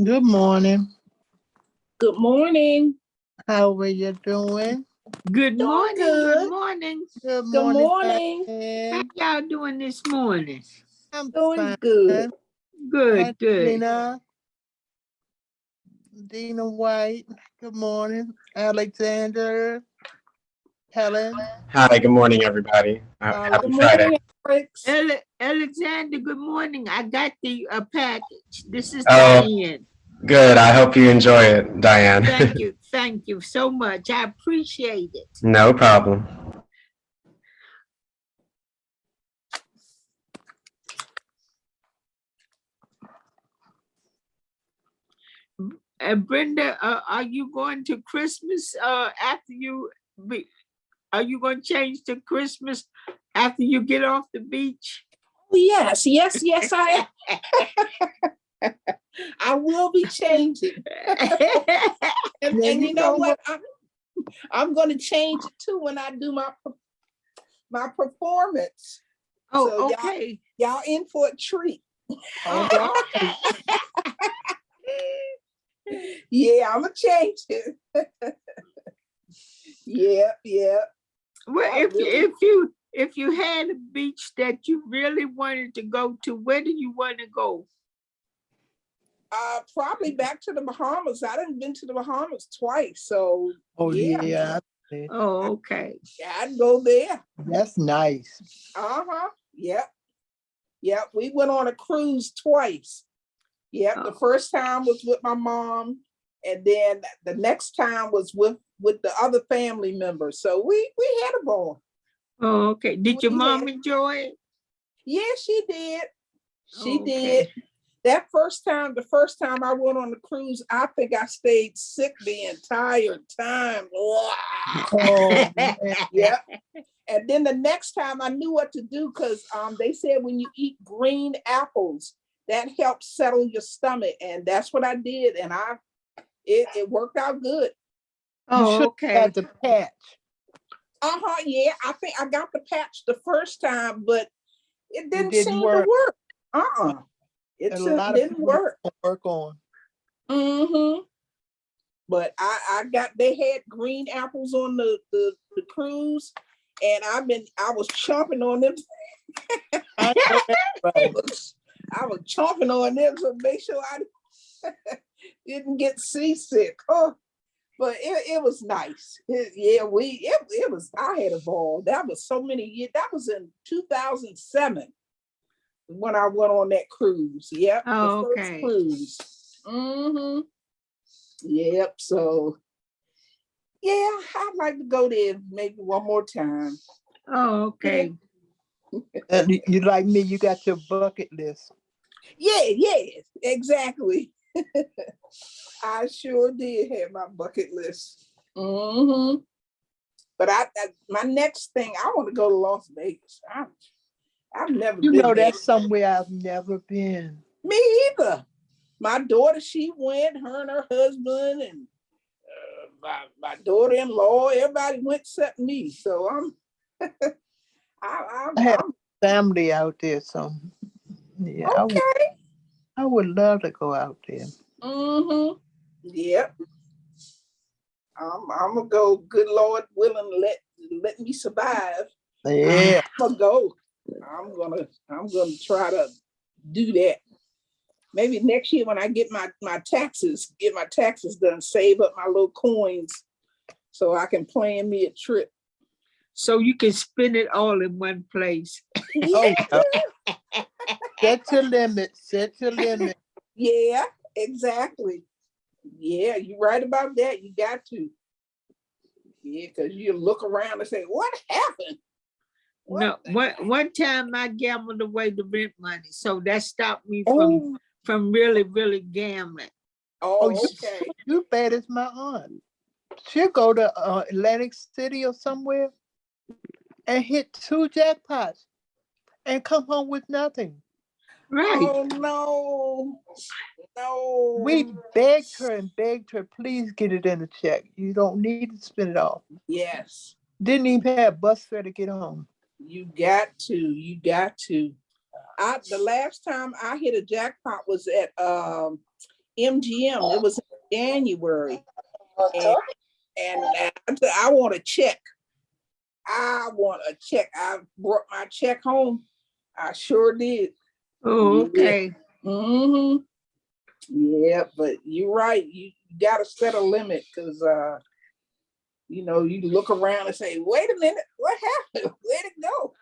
Good morning. Good morning. How are you doing? Good Doing morning. good. Good morning. Good Good morning, morning. How Diane. y'all doing this morning? I'm Doing fine. good. Hi, Good, good. Dina White. Good morning. Alexander, Helen. Hi, good morning, everybody. Happy Good Friday. morning, Alex. Alexander, good morning. I got the package. This is Oh, Diane. good. I hope you enjoy it, Diane. Thank you so much. I appreciate it. No problem. Brenda, are you going to Christmas after you be, are you going to change to Christmas after you get off the beach? Oh, yes, I am. I will be changing. And you know what? I'm going to change it too when I do my performance. Oh, So okay. Y'all in for a treat. Oh, okay. Yeah, I'm gonna change it. Yeah. Well, if you had a beach that you really wanted to go to, where do you want to go? Probably back to the Bahamas. I done been to the Bahamas twice, so yeah. Oh, okay. I'd go there. That's nice. Yep. We went on a cruise twice. Yep. The first time was with my mom, and then the next time was with the other family members. So we had a ball. Oh, okay. Did your mom enjoy it? Yeah, she did. She Okay. did. The first time I went on the cruise, I think I stayed sick the entire time. Oh, Yeah. And then the next time I knew what to do because they said when you eat green apples, that helps settle your stomach. And that's what I did. And it worked out good. Oh, okay. Got the patch. Yeah. I think I got the patch the first time, but it didn't seem work. to work. It didn't work. Work on. But they had green apples on the cruise, and I was chomping on them. I know that's right. I was chomping on them to make sure I didn't get seasick. Oh, but it was nice. It was. I had a ball. That was so many years. That was in 2007 when I went on that cruise. Yep. Oh, the first okay. cruise. Yep. So yeah, I'd like to go there maybe one more time. Oh, okay. And you like me, you got your bucket list. Yeah, exactly. I sure did have my bucket list. But my next thing, I want to go to Las Vegas. I've never been there. That's somewhere I've never been. Me either. My daughter, she went, her and her husband, and my daughter-in-law, everybody went except me. So I have family out there, so yeah. Okay. I would love to go out there. Yep. I'm gonna go. Good Lord willing, let me survive. Yeah. I'm gonna go. I'm gonna try to do that. Maybe next year when I get my taxes done, save up my little coins so I can plan me a trip. So you can spend it all in one place. Yeah. Set your limit. Yeah, exactly. Yeah, you're right about that. You got to. Yeah, because you look around and say, what happened? One time I gambled away the rent money, so that stopped me from really gambling. Oh, okay. You bad as my aunt. She'll go to Atlantic City or somewhere and hit 2 jackpots and come home with nothing. Right. Oh, no. We begged her, please get it in a check. You don't need to spend it all. Yes. Didn't even have bus fare to get home. You got to. The last time I hit a jackpot was at MGM. It was in January. And I want a check. I want a check. I brought my check home. I sure did. Oh, okay. Mm-hmm. Yeah, but you're right. You gotta set a limit because you look around and say, wait a minute, what happened? Where'd it go?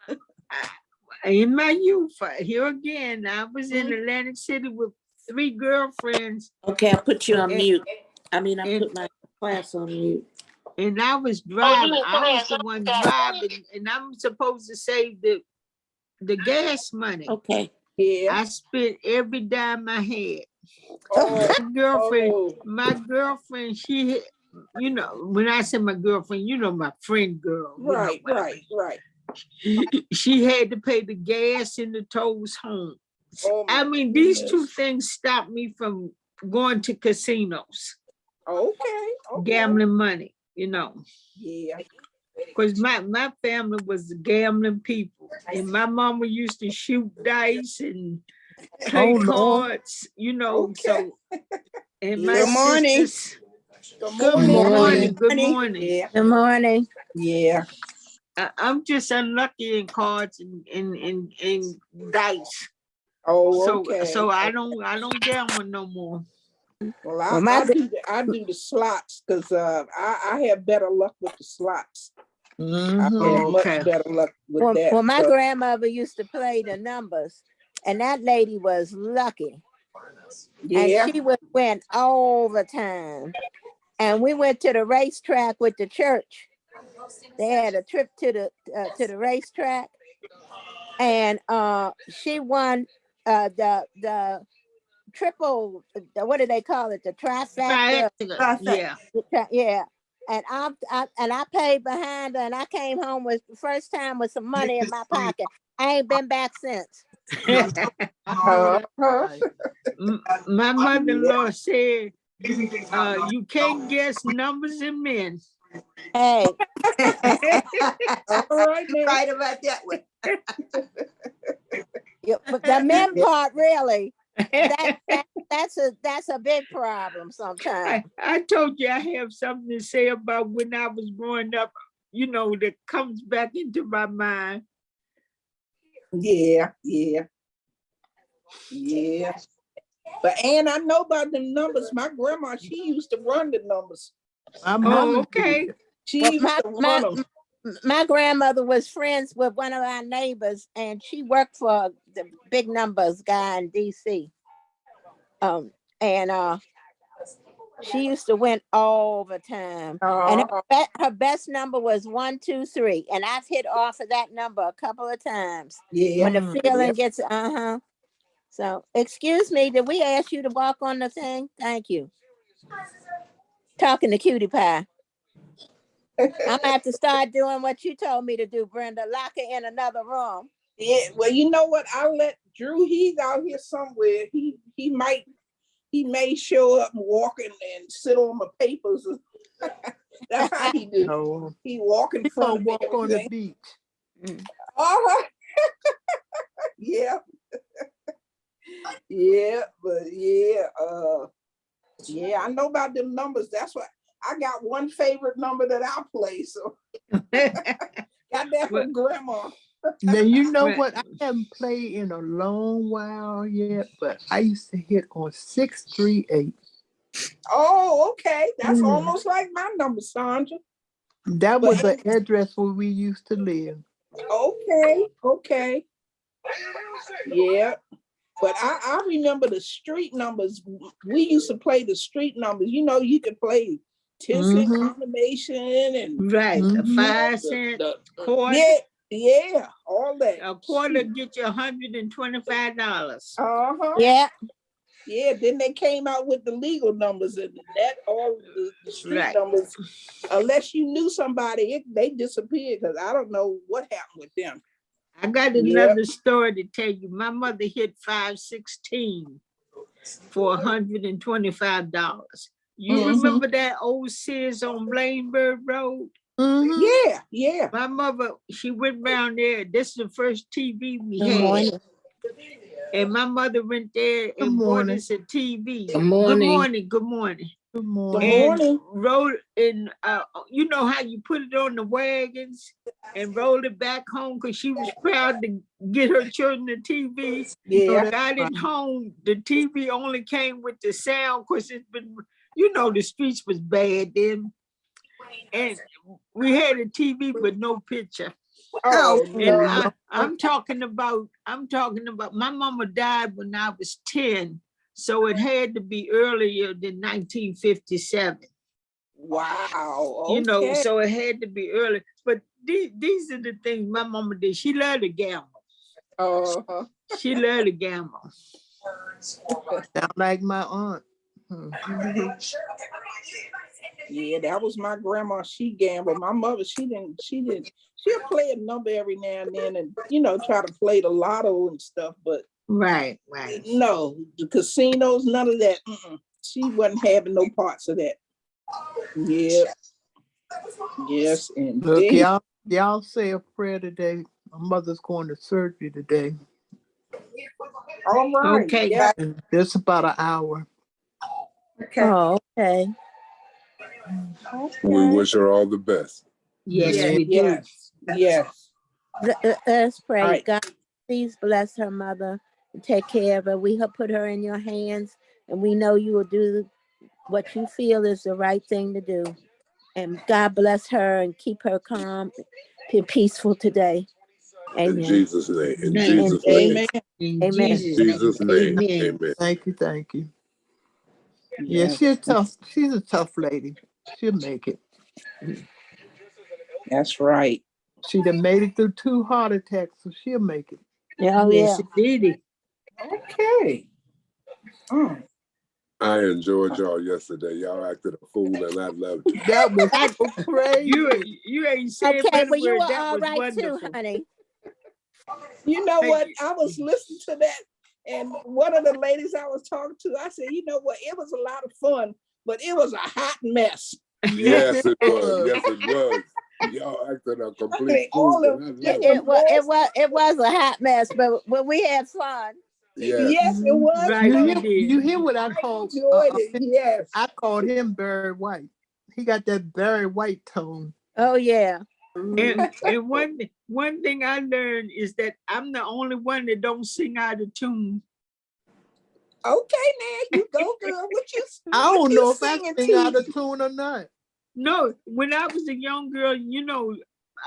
In my youth, here again, I was in Atlantic City with 3 girlfriends. Okay, I put you on mute. I and- put my class on mute. And I was driving. I was the one driving, and I'm supposed to save the gas money. Okay. Yeah. I spent every dime I had. Oh, My girlfriend, she, when I say my girlfriend, my friend girl. right. She had to pay the gas and the tolls home. Oh, I mean, these 2 things stopped me from going to casinos, okay. gambling money, Yeah. because my family was the gambling people. And my mama used to shoot dice and play cards, Okay. so. And my Good morning. sisters, Good morning. Good morning. Yeah. Good morning. Yeah. I'm just unlucky in cards and dice. Oh, okay. So I don't gamble no more. Well, I do the slots because I have better luck with the slots. I have much better luck with that. Well, my grandmother used to play the numbers, and that lady was lucky. Yeah. And she would win all the time. And we went to the racetrack with the church. They had a trip to the racetrack, and she won the triple. What do they call it? The trifecta. Yeah. Yeah. And I paid behind her, and I came home with the first time with some money in my pocket. I ain't been back since. My mother-in-law said, you can't guess numbers and men. Hey. All right, man. Right about that one. Yeah, but the men part really, that's a big problem sometimes. I told you I have something to say about when I was growing up, that comes back into my mind. Yeah. But Ann, I know about them numbers. My grandma, she used to run the numbers. Oh, okay. She Well, used to run them. My grandmother was friends with one of our neighbors, and she worked for the big numbers guy in DC. And she used to win all the time. And her best number was 123, and I've hit off of that number a couple of times. Yeah. When the feeling gets So, excuse me, did we ask you to walk on the thing? Thank you. Talking to Cutie Pie. I'm gonna have to start doing what you told me to do, Brenda. Lock her in another room. Yeah. Well, you know what? I'll let Drew. He's out here somewhere. He may show up and walk and sit on my papers. That's how he do. No. He walk in front of me. Walk on the beach. All right. Yeah. Yeah, but yeah, I know about them numbers. That's why I got one favorite number that I play. So got that from grandma. Now you know what? I haven't played in a long while yet, but I used to hit on 638. Oh, okay. That's almost like my number, Sandra. That was the address where we used to live. Okay. Yeah. But I remember the street numbers. We used to play the street numbers. You could play 10-cent combination and the 5 cent quarter. Yeah, all that. A quarter get you $125. Yeah, then they came out with the legal numbers and that all the street numbers. Unless you knew somebody, they disappeared because I don't know what happened with them. I got another story to tell you. My mother hit 516 for $125. You remember that old Sears on Blainbird Road? Yeah. My mother, she went around there. This is the first TV we had. And my mother went there Good and bought morning. us a TV. Good morning. Good morning. Good morning. Good Good morning. morning. Rolled in, you know how you put it on the wagons and rolled it back home because she was proud to get her children a TV. Yeah. Got it home. The TV only came with the sound because it's been, you know, the streets was bad then. And we had a TV but no picture. Oh And no. I'm talking about, my mama died when I was 10. So it had to be earlier than 1957. Wow. You know, Okay. so it had to be early. But these are the things my mama did. She loved to gamble. Uh-huh. She loved to gamble. Sound like my aunt. Yeah, that was my grandma. She gambled. My mother, she didn't. She'll play a number every now and then, and try to play the lotto and stuff. But Right. no, the casinos, none of that. She wasn't having no parts of that. Yeah. Yes, Look, indeed. y'all say a prayer today. My mother's going to surgery today. All right. Okay. Yeah. In just about an hour. Oh, okay. We wish her all the best. Yes, Yeah. we do. Yes. Yes. Let's pray. All right. God, please bless her mother and take care of her. We have put her in your hands, and we know you will do what you feel is the right thing to do. And God bless her and keep her calm and peaceful today. In Amen. Jesus' name. In Amen. Jesus' name. Amen. In Amen. Jesus' Jesus' name. Amen. Amen. Thank you. Yeah, Yes. she's a tough lady. She'll make it. That's right. She done made it through 2 heart attacks, so she'll make it. Oh, Yes, yeah. indeed. Okay. I enjoyed y'all yesterday. Y'all acted a fool and I loved it. That was so crazy. You ain't saying Okay, better well, you word. were That all was right too, wonderful. honey. You know Hey, what? I was listening to that, and one of the ladies I was talking to, I said, you know what? It was a lot of fun, but it was a hot mess. Yes, it was. Yes, it was. Y'all acted a I complete mean, fool all of and I loved It it. was it was a hot mess, but we had fun. Yes. Yes, it was. Right, fun. we You did. hear what I I call? enjoyed it. Yes. I called him Barry White. He got that Barry White tone. Oh, yeah. And one thing I learned is that I'm the only one that don't sing out of tune. Okay, now you go, girl. I don't know if I singing sing out to? of tune or not. No, when I was a young girl,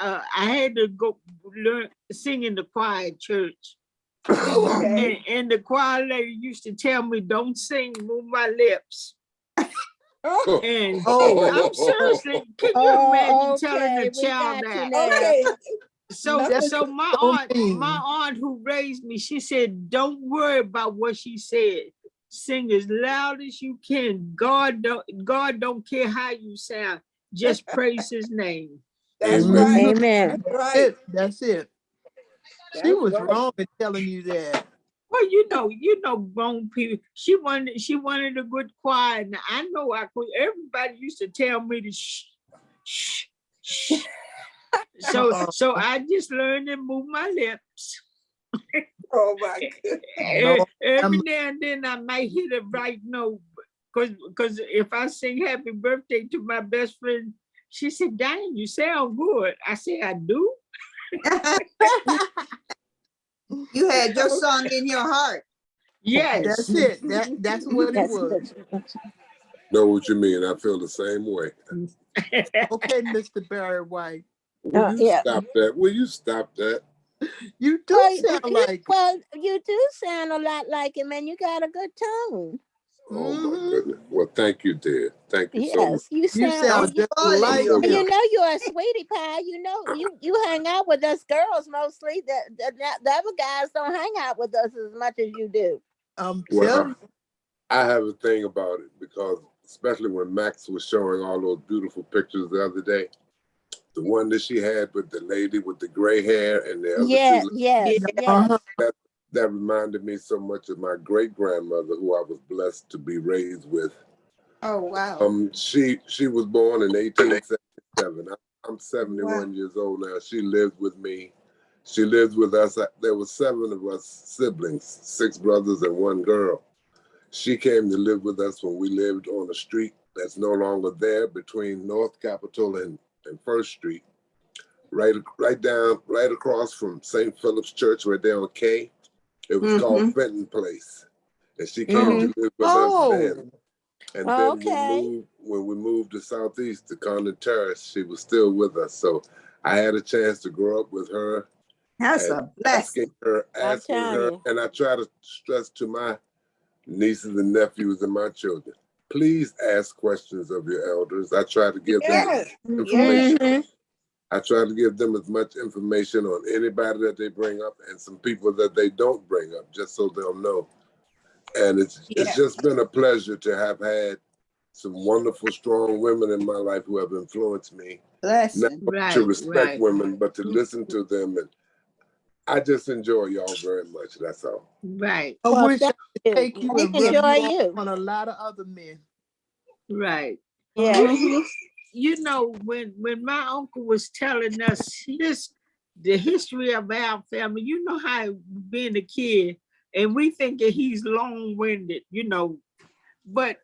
I had to go learn sing in the choir at church. Okay. And the choir lady used to tell me, don't sing, move my lips. Oh, And Oh. I'm seriously, can you imagine telling Okay, a we child got you that? now. okay. So That's my mean. aunt who raised me, she said, don't worry about what she said. Sing as loud as you can. God don't care how you sound. Just praise his name. That's Amen. right. Amen. That's right. That's it. She That's was right. wrong in telling you that. Well, grown people. She wanted a good choir. And I know I could. Everybody used to tell me to shh, shh, shh. So I just learned to move my lips. Oh my goodness. Lord, Every now and then I might hit a right note. Because if I sing happy birthday to my best friend, she said, Diane, you sound good. I said, I do. You had your song in your heart. Yes. That's it. That's what it was. Know what you mean? I feel the same way. Okay, Mr. Barry White. Oh, yeah. Stop that. Will you stop that? You do Well, sound like well, you do sound a lot like him, and you got a good tone. Oh my goodness. Well, thank you, dear. Thank you so much. Yes, you you sound. sound just like So You him. know you're a sweetie pie. You know you hang out with us girls mostly. The other guys don't hang out with us as much as you do. I'm Well, telling you. I have a thing about it because especially when Max was showing all those beautiful pictures the other day, the one that she had with the lady with the gray hair and the other Yeah, two, yes, Yeah. yes. that reminded me so much of my great grandmother, who I was blessed to be raised with. Oh, wow. She was born in 1877. I'm 71 Wow. years old now. She lived with me She lived with us. There were 7 of us siblings, 6 brothers and 1 girl. She came to live with us when we lived on a street that's no longer there between North Capitol and 1st Street, right across from St. Philip's Church, right there on K. It was called Fenton Place. And she came to live with us then. And then Okay. when we moved to Southeast to Condon Terrace, she was still with us. So I had a chance to grow up with her. That's a blessing. Asking her, and I try to stress to my nieces and nephews and my children, please ask questions of your elders. I try to give them information. I try to give them as much information on anybody that they bring up and some people that they don't bring up, just so they'll know. And it's just been a pleasure to have had some wonderful, strong women in my life who have influenced me. Blessing. Not to respect women, but to listen to them. And I just enjoy y'all very much. That's all. Right. I Well, wish I thank could you. take you We and rub enjoy you you. on a lot of other men. Right. Yeah. You know, when my uncle was telling us the history of our family, you know how being a kid, and we think that he's long-winded, you know, but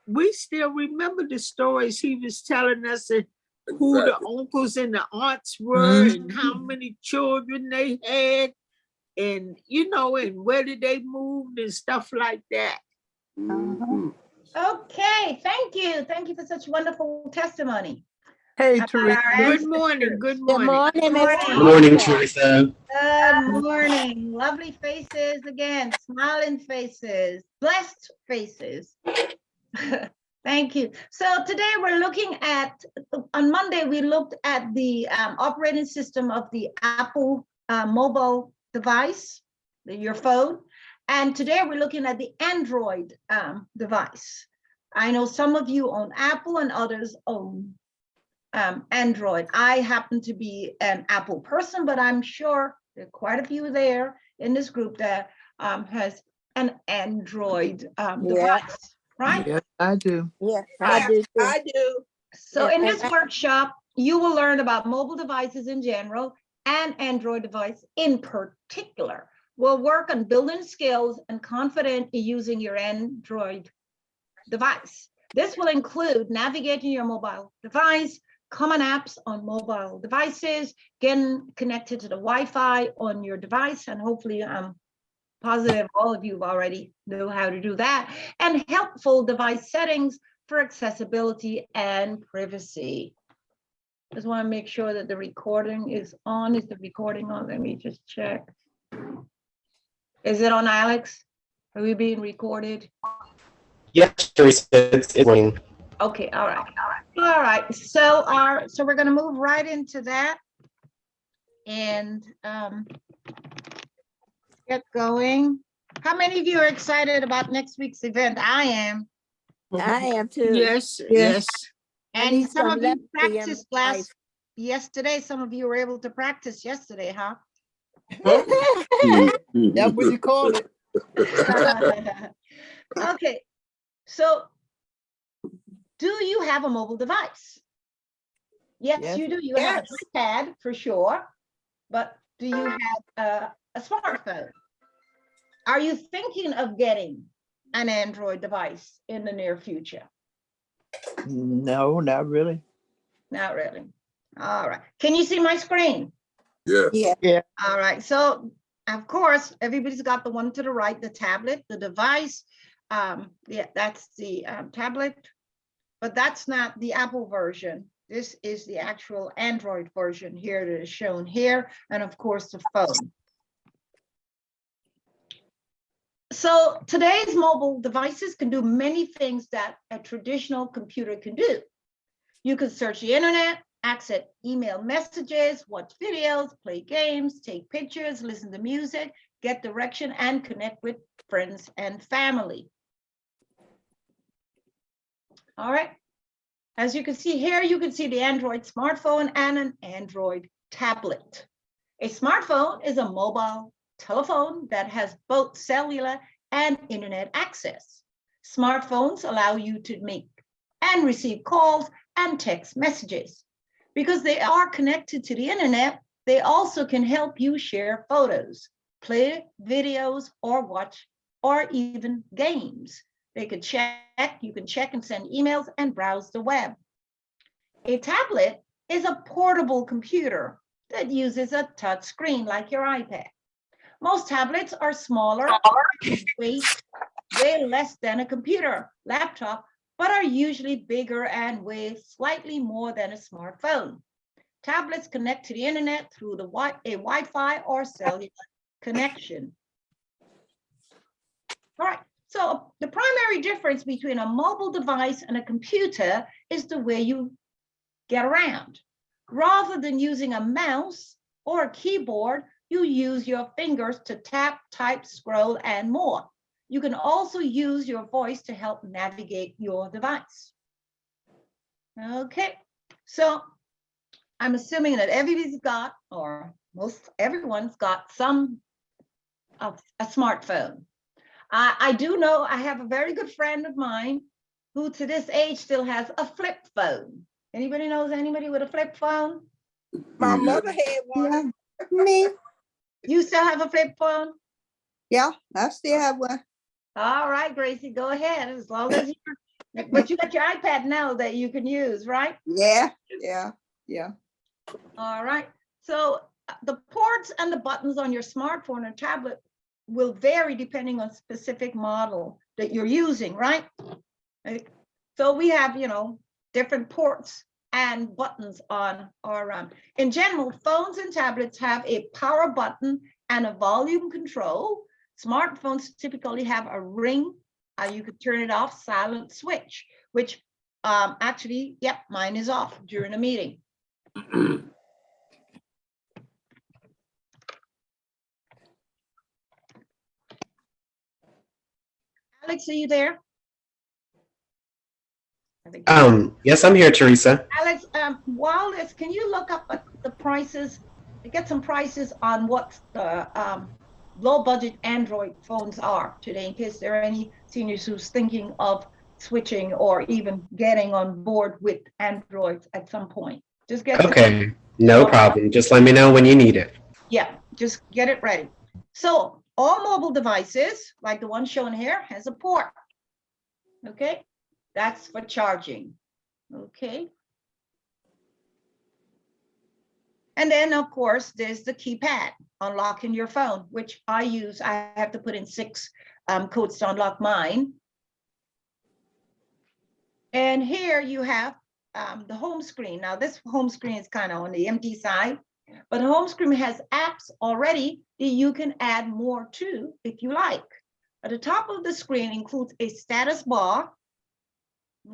we still remember the stories he was telling us and who the uncles and the aunts were and how many children they had, and you know, and where did they move and stuff like that. Okay, thank you. Thank you for such wonderful testimony. Hey, Teresa. Good morning. Good Good morning. morning, Miss Good morning, Teresa. Good morning. Lovely faces again, smiling faces, blessed faces. Thank you. So today we're looking at, on Monday, we looked at the operating system of the Apple mobile device, your phone. And today we're looking at the Android device. I know some of you own Apple and others own Android. I happen to be an Apple person, but I'm sure there are quite a few there in this group that has an Android device, right? Yes, I do. Yeah, I do too. I do. So Yeah, in this and- workshop, you will learn about mobile devices in general and Android device in particular. We'll work on building skills and confident in using your Android device. This will include navigating your mobile device, common apps on mobile devices, getting connected to the Wi-Fi on your device, and hopefully I'm positive all of you already know how to do that, and helpful device settings for accessibility and privacy. Just want to make sure that the recording is on. Is the recording on? Let me just check. Is it on, Alex? Are we being recorded? Yes, Teresa, it's working. Okay, all right. So we're gonna move right into that and get going. How many of you are excited about next week's event? I am. I am too. Yes. I And need some some of you lefty in practiced my life. yesterday. Some of you were able to practice yesterday, huh? That's what you call it. Okay, so do you have a mobile device? Yes, you do. You have an iPad for sure, but do you have a smartphone? Are you thinking of getting an Android device in the near future? No, not really. Not really. All right. Can you see my screen? Yes. Yeah. All right. So, of course, everybody's got the one to the right, the tablet, the device. Yeah, that's the tablet, but that's not the Apple version. This is the actual Android version here that is shown here, and of course the phone. So today's mobile devices can do many things that a traditional computer can do. You can search the internet, access email messages, watch videos, play games, take pictures, listen to music, get direction, and connect with friends and family. All right. As you can see here, you can see the Android smartphone and an Android tablet. A smartphone is a mobile telephone that has both cellular and internet access. Smartphones allow you to make and receive calls and text messages. Because they are connected to the internet, They also can help you share photos, play videos, or watch, or even games. They could check, you can check and send emails and browse the web. A tablet is a portable computer that uses a touch screen like your iPad. Most tablets are smaller, weight way less than a computer, laptop, but are usually bigger and weigh slightly more than a smartphone. Tablets connect to the internet through a Wi-Fi or cellular connection. All right, so the primary difference between a mobile device and a computer is the way you get around. Rather than using a mouse or a keyboard, you use your fingers to tap, type, scroll, and more. You can also use your voice to help navigate your device. Okay, so I'm assuming that everybody's got, or most everyone's got some of a smartphone. I do know I have a very good friend of mine who to this age still has a flip phone. Anybody knows anybody with a flip phone? My mother had one. Me? You still have a flip phone? Yeah, I still have one. All right, Gracie, go ahead. As long as but you got your iPad now that you can use, right? Yeah. All right. So the ports and the buttons on your smartphone or tablet will vary depending on specific model that you're using, right? So we have, different ports and buttons on our, in general, phones and tablets have a power button and a volume control. Smartphones typically have a ring. You could turn it off, silent switch, which actually, yep, mine is off during a meeting. Alex, are you there? Yes, I'm here, Teresa. Alex, while this, can you look up the prices, get some prices on what the low budget Android phones are today, in case there are any seniors who's thinking of switching or even getting on board with Android at some point. Just get Okay, no problem. Just let me know when you need it. Yeah, just get it ready. So all mobile devices, like the one shown here, has a port. Okay, that's for charging. Okay. And then, of course, there's the keypad, unlocking your phone, which I use. I have to put in 6 codes to unlock mine. And here you have the home screen. Now, this home screen is kind of on the empty side, but the home screen has apps already that you can add more to if you like. At the top of the screen includes a status bar,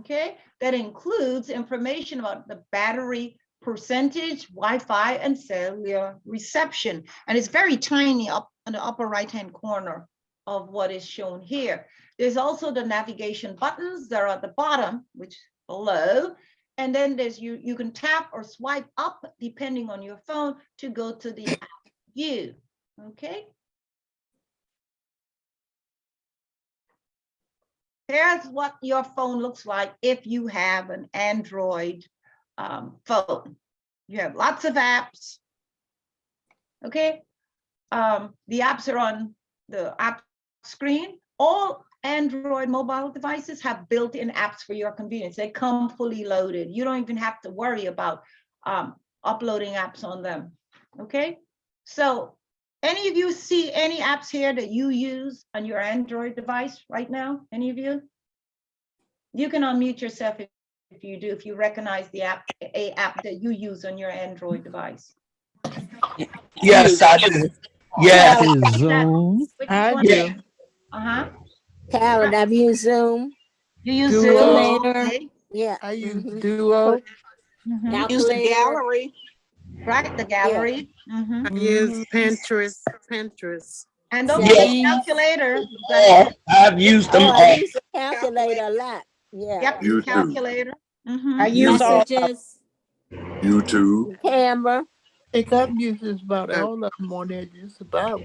okay, that includes information about the battery percentage, Wi-Fi, and cellular reception. And it's very tiny up in the upper right-hand corner of what is shown here. There's also the navigation buttons that are at the bottom, which is below. And then there's you can tap or swipe up depending on your phone to go to the app view, okay? Here's what your phone looks like if you have an Android phone. You have lots of apps, okay? The apps are on the app screen. All Android mobile devices have built-in apps for your convenience. They come fully loaded. You don't even have to worry about uploading apps on them, okay? So any of you see any apps here that you use on your Android device right now? Any of you? You can unmute yourself if you do, if you recognize the app, a app that you use on your Android device. Yes, I do. Yes. Zoom. I do. Uh-huh. Karen, I've used Zoom. You use Duo. Zoom? Okay. Yeah. I use Duo. Use the gallery. Right, the gallery. I use Pinterest. And don't forget the calculator. I've used them all. I use the calculator a lot. Yeah. Yep, YouTube. calculator. I use all Messages, YouTube. camera. I think I've used just about all of them on there, just about.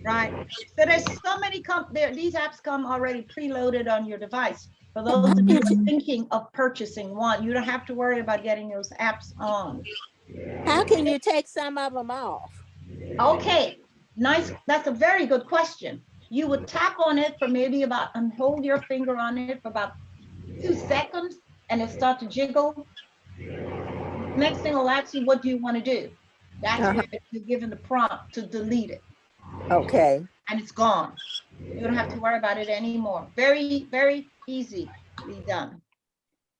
Right. So there's so many, these apps come already preloaded on your device. For those of you thinking of purchasing one, you don't have to worry about getting those apps on. How can you take some of them off? Okay, nice. That's a very good question. You would tap on it for maybe about, and hold your finger on it for about 2 seconds, and it start to jiggle. Next thing will ask you, what do you want to do? That's where you're given the prompt to delete it. Okay. And it's gone. You don't have to worry about it anymore. Very, very easily done.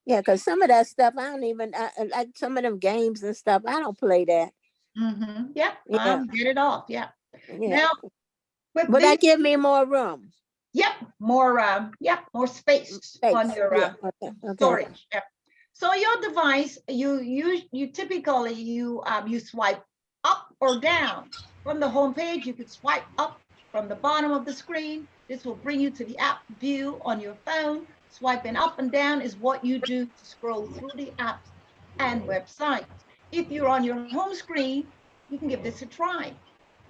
Yeah, because some of that stuff, I don't even, like some of them games and stuff, I don't play that. Yep, yeah. Get it off, yeah. Now, would that give me more room? Yep, more space on your storage. Yep. So your device, you typically you swipe up or down from the home page. You could swipe up from the bottom of the screen. This will bring you to the app view on your phone. Swiping up and down is what you do to scroll through the apps and websites. If you're on your home screen, you can give this a try.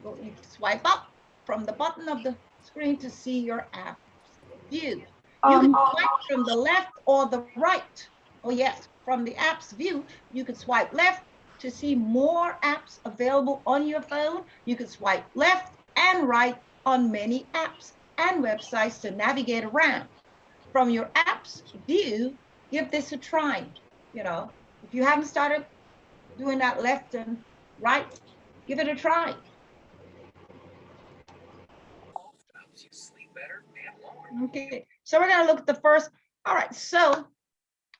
You can swipe up from the bottom of the screen to see your app view. You can swipe from the left or the right. Oh yes, from the apps view, you can swipe left to see more apps available on your phone. You can swipe left and right on many apps and websites to navigate around. From your apps view, give this a try. You know, if you haven't started doing that left and right, give it a try. Okay, so we're gonna look at the first. All right, so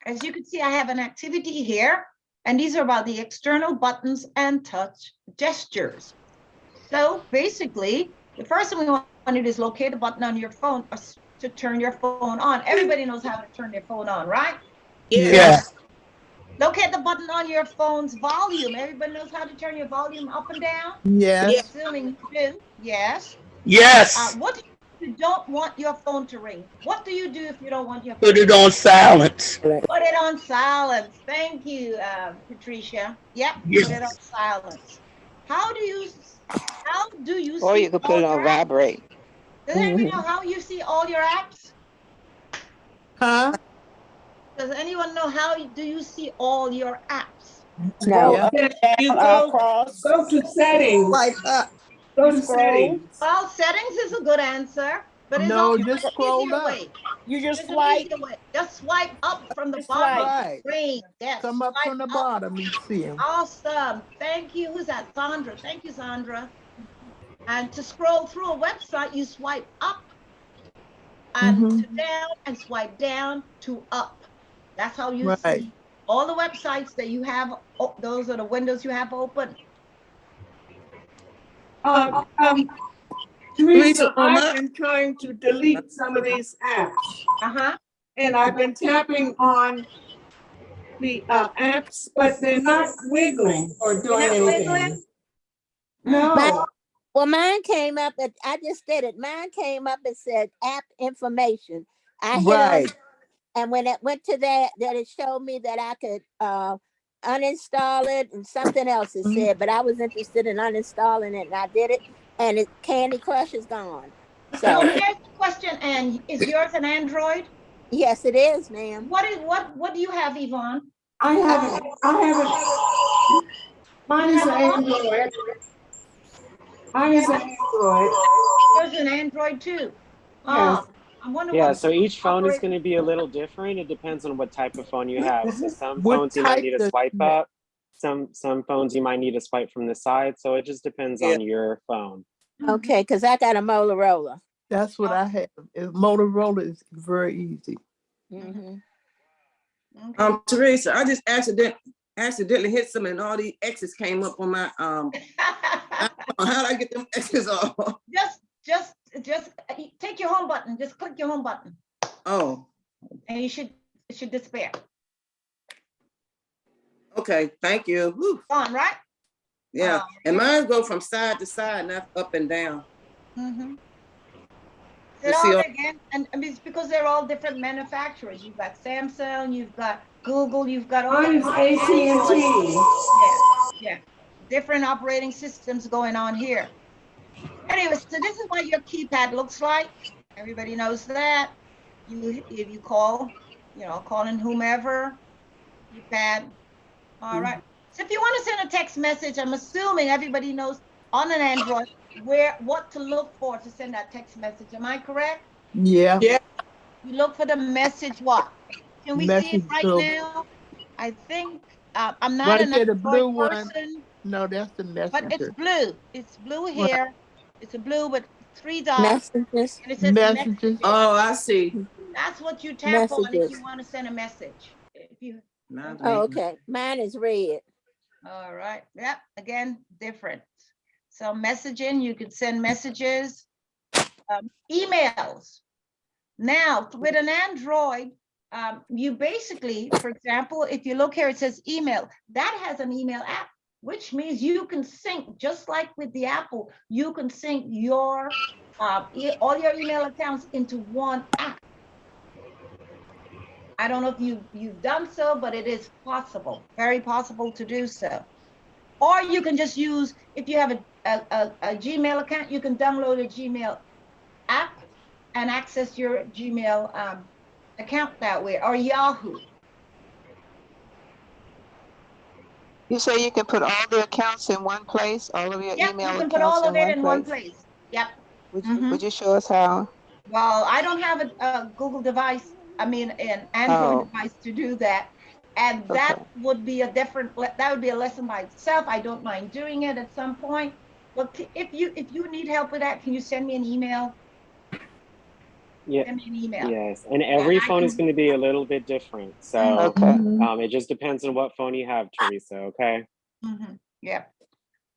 as you can see, I have an activity here, and these are about the external buttons and touch gestures. So basically, the first thing we want to do is locate a button on your phone to turn your phone on. Everybody knows how to turn their phone on, right? Yeah. Locate the button on your phone's volume. Everybody knows how to turn your volume up and down? Yes. Assuming you do, yes. Yes. What do you don't want your phone to ring? What do you do if you don't want your phone Put it on silence. Put it on silence. Thank you, Patricia. Yep, Yes. put it on silence. How do you Or see you could put all it on your apps? vibrate. Does anybody know how you see all your apps? Huh? Does anyone know how do you see all your apps? No. You go to settings. Swipe up. Go to settings. Well, settings is a good answer, but it's No, also just an scroll easier up. way. You just There's an swipe. easier way. Just swipe up from the Just bottom of Right. the screen. Yes, Come up swipe from the up. bottom and see them. Awesome. Thank you. Who's that? Sandra. Thank you, Sandra. And to scroll through a website, you swipe up and to down and swipe down to up. That's how you see all the websites that you have. Oh, those are the windows you have open. Teresa, I've been trying to delete some of these apps. And I've been tapping on the apps, but they're not wiggling or doing anything. No. Well, mine came up, I just did it. Mine came up, it said app information. I hit on, and when it went to that it showed me that I could uninstall it and something else it said, but I was interested in uninstalling it and I did it, and Candy Crush is gone. So here's the question, and is yours an Android? Yes, it is, ma'am. What do you have, Yvonne? I haven't. Mine is an Android. Mine is an Android. There's an Android too. Yes. I wonder Yeah, so each phone is going to be a little different. It depends on what type of phone you have. So some phones you might need to swipe up. Some phones you might need to swipe from the side. So it just depends on your phone. Okay, because I got a Motorola. That's what I have. Motorola is very easy. Teresa, I just accidentally hit some and all these X's came up on my how do I get them X's off? Just take your home button. Just click your home button. Oh. And it should disappear. Okay, thank you. Whew. On, right? Yeah, and mine go from side to side, not up and down. Again, and it's because they're all different manufacturers. You've got Samsung, you've got Google, you've got all mine is AT&T. Yeah, different operating systems going on here. Anyway, so this is what your keypad looks like. Everybody knows that. If you call, calling whomever, keypad. All right. If you want to send a text message, I'm assuming everybody knows on an Android what to look for to send that text message. Am I correct? Yeah. Yeah. You look for the message what? Can we see it Message right global. now? I think I'm not Right an there, the blue Android one. person, No, that's the but it's messenger. blue. It's blue Right. here. It's a blue with 3 dots, Messages. and it says Messages. messages. Oh, I see. That's what you tap on if Messages. you want to send a message. If you. Oh, okay. Mine is red. All right. Yep. Again, different. So messaging, you could send messages, emails. Now, with an Android, you basically, for example, if you look here, it says email. That has an email app, which means you can sync, just like with the Apple, you can sync your all your email accounts into one app. I don't know if you've done so, but it is possible, very possible to do so. Or you can just use, if you have a Gmail account, you can download a Gmail app and access your Gmail account that way, or Yahoo. You say you can put all the accounts in one place, all of your Yep, email you can put accounts all of it in one place? place. Yep. Would you show us how? Well, I don't have a Google device, an Android device to do that. And that would be a different, that would be a lesson by itself. I don't mind doing it at some point. But if you need help with that, can you send me an email? Yeah. Send me an email. Yes, and every phone is going to be a little bit different. So it just depends on what phone you have, Teresa. Okay. Yeah.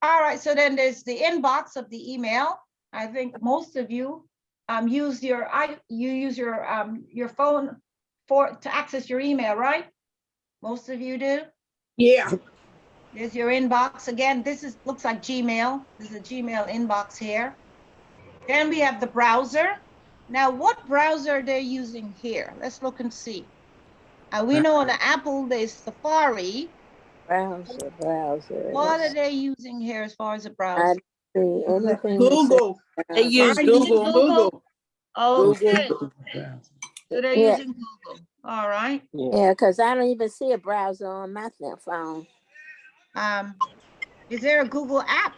All right. So then there's the inbox of the email. I think most of you use your phone to access your email, right? Most of you do. Yeah. There's your inbox. Again, this looks like Gmail. There's a Gmail inbox here. Then we have the browser. Now, what browser they're using here? Let's look and see. We know on the Apple, there's Safari. Browser. What are they using here as far as a browser? I see anything. Google. They use Google. Google. Okay. Google. So they're using Google. All right. Yeah, because I don't even see a browser on my phone. Is there a Google app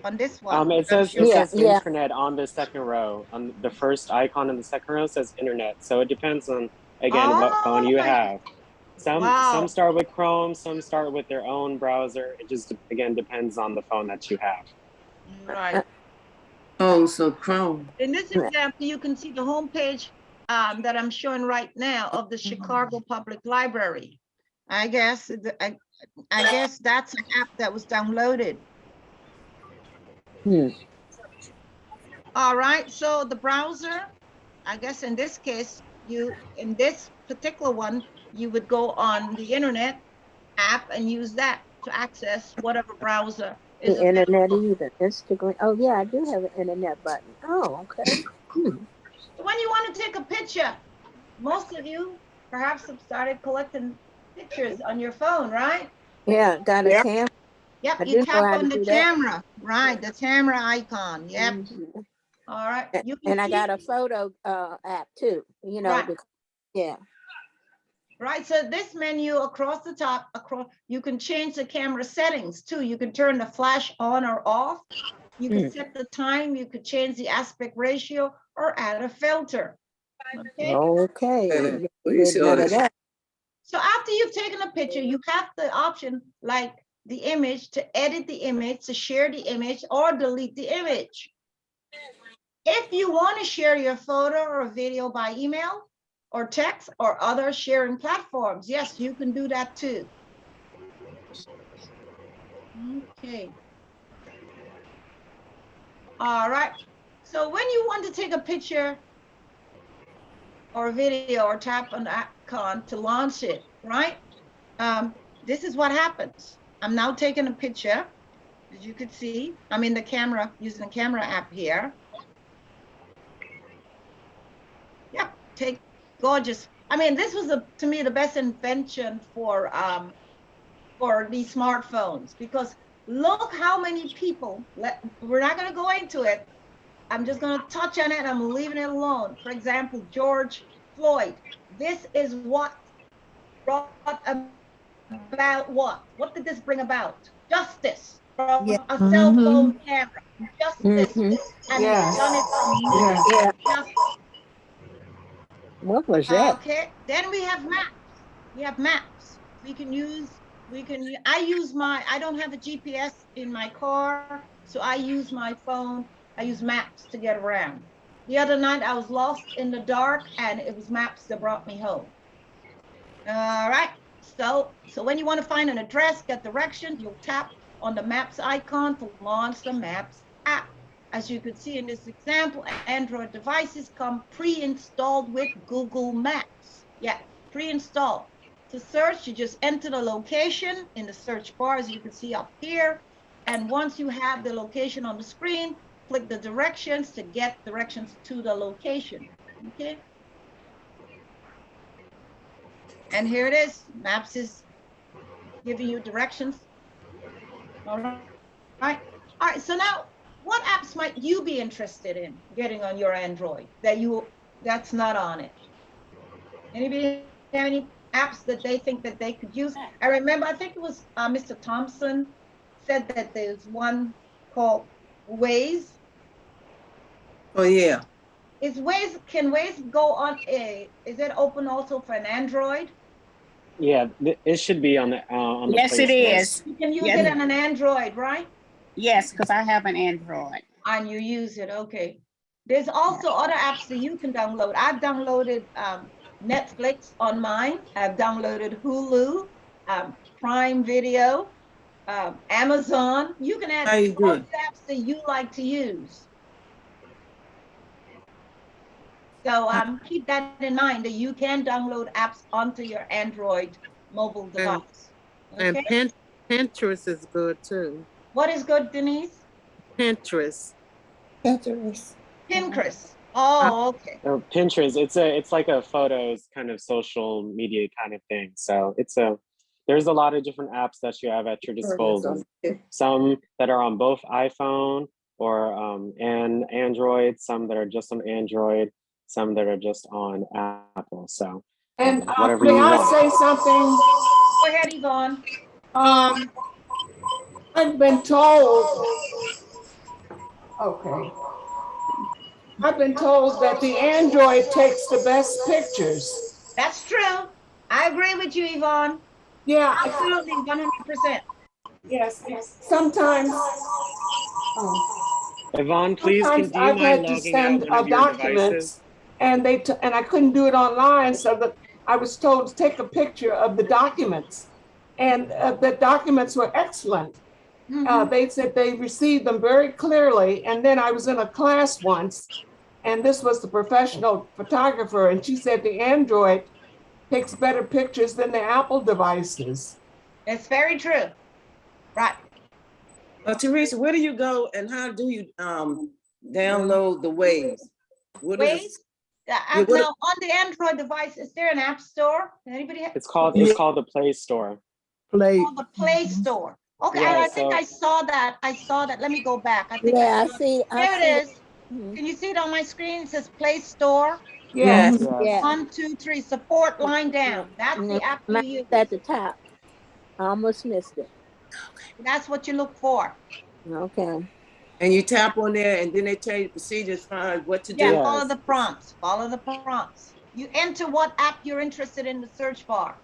on this one? It says internet on the second row. On the first icon in the second row says internet. So it depends on, again, what phone you have. Some start with Chrome, some start with their own browser. It just, again, depends on the phone that you have. Right. Oh, so Chrome. In this example, you can see the homepage that I'm showing right now of the Chicago Public Library. I guess that's an app that was downloaded. All right, so the browser, I guess in this case, in this particular one, you would go on the internet app and use that to access whatever browser is the internet either. Instagram. Oh yeah, I do have an internet button. Oh, okay. So when you want to take a picture, most of you perhaps have started collecting pictures on your phone, right? Yeah, got a camera. Yep, you tap on the camera, right? The camera icon. Yep. All right. And I got a photo app too. You know. Right. Yeah. Right. So this menu across the top, you can change the camera settings too. You can turn the flash on or off. You can set the time. You could change the aspect ratio or add a filter. Okay. So after you've taken a picture, you have the option like the image to edit the image, to share the image, or delete the image. If you want to share your photo or video by email or text or other sharing platforms, yes, you can do that too. Okay. All right. So when you want to take a picture or video or tap on the icon to launch it, right? This is what happens. I'm now taking a picture. As you could see, I'm in the camera, using the camera app here. Yeah, gorgeous. I mean, this was to me the best invention for these smartphones, because look how many people, we're not going to go into it. I'm just going to touch on it. I'm leaving it alone. For example, George Floyd. This is what brought about what? What did this bring about? Justice from Yeah. a cell phone camera. Justice. Mm-hmm. And Yes. it's done it from Yes. Yeah. just What was that? okay. Then we have maps. We have maps. I don't have a GPS in my car, so I use my phone. I use maps to get around. The other night I was lost in the dark and it was maps that brought me home. All right. So when you want to find an address, get directions, you'll tap on the maps icon to launch the maps app. As you could see in this example, Android devices come pre-installed with Google Maps. Yeah, pre-installed. To search, you just enter the location in the search bar, as you can see up here. And once you have the location on the screen, click the directions to get directions to the location. Okay. And here it is. Maps is giving you directions. All right. All right. So now, what apps might you be interested in getting on your Android that's not on it? Anybody have any apps that they think that they could use? I remember, I think it was Mr. Thompson said that there's one called Waze. Oh yeah. Can Waze go on is it open also for an Android? Yeah, it should be on the Yes, Play it Store. is. You can use Yes. it on an Android, right? Yes, because I have an Android. And you use it, okay. There's also other apps that you can download. I've downloaded Netflix on mine. I've downloaded Hulu, Prime Video, Amazon. You can add all these apps that you like to use. So keep that in mind that you can download apps onto your Android mobile device. Okay? And Pinterest is good too. What is good, Denise? Pinterest. Pinterest. Oh, okay. Or Pinterest. It's like a photos kind of social media kind of thing. So there's a lot of different apps that you have at your disposal. Some that are on both iPhone or and Android, some that are just on Android, some that are just on Apple. So and whatever may you I want. say something? Go ahead, Yvonne. I've been told, okay. I've been told that the Android takes the best pictures. That's true. I agree with you, Yvonne. Yeah. Absolutely, 100%. Yes. Sometimes. Yvonne, please, do you I've mind had to logging out send one of your documents, devices? and I couldn't do it online, so that I was told to take a picture of the documents, and the documents were excellent. They said they received them very clearly, and then I was in a class once, and this was the professional photographer, and she said the Android takes better pictures than the Apple devices. It's very true. Right. Teresa, where do you go and how do you download the Waze? Waze? Now on the Android device, is there an app store? Anybody have? It's called the Play Store. The Play Store. Okay, Yeah, I think I saw that. Let me go back. I think Yeah, I see. There it is. Can you see it on my screen? It says Play Store. Yes. Yeah. 1, 2, 3. Support line down. That's the app you use. At the top. I almost missed it. That's what you look for. Okay. And you tap on there, and then they tell you procedures for what to do. Yeah, follow the prompts. Follow the prompts. You enter what app you're interested in the search bar.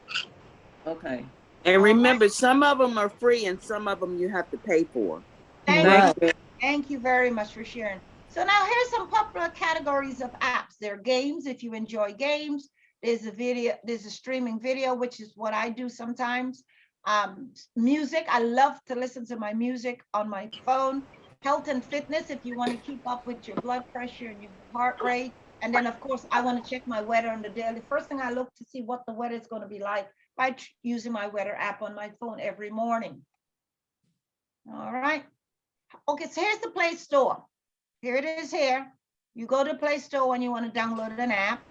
Okay. And remember, some of them are free and some of them you have to pay for. Thank you very much for sharing. So now here's some popular categories of apps. There are games, if you enjoy games. There's a streaming video, which is what I do sometimes. Music, I love to listen to my music on my phone. Health and fitness, if you want to keep up with your blood pressure and your heart rate. And then of course, I want to check my weather on the daily. First thing I look to see what the weather is going to be like by using my weather app on my phone every morning. All right. Okay, so here's the Play Store. Here it is here. You go to Play Store when you want to download an app.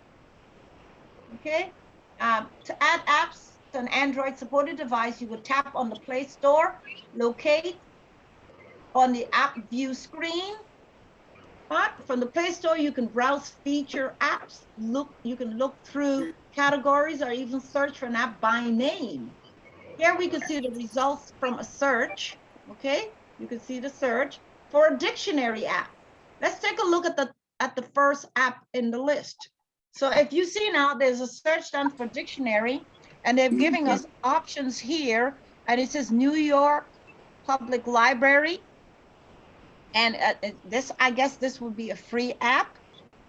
Okay. To add apps to an Android supported device, you would tap on the Play Store, locate on the app view screen. From the Play Store, you can browse feature apps. You can look through categories or even search for an app by name. Here we can see the results from a search. Okay, you can see the search for a dictionary app. Let's take a look at the first app in the list. So if you see now, there's a search done for dictionary, and they're giving us options here, and it says New York Public Library. And this, I guess this would be a free app.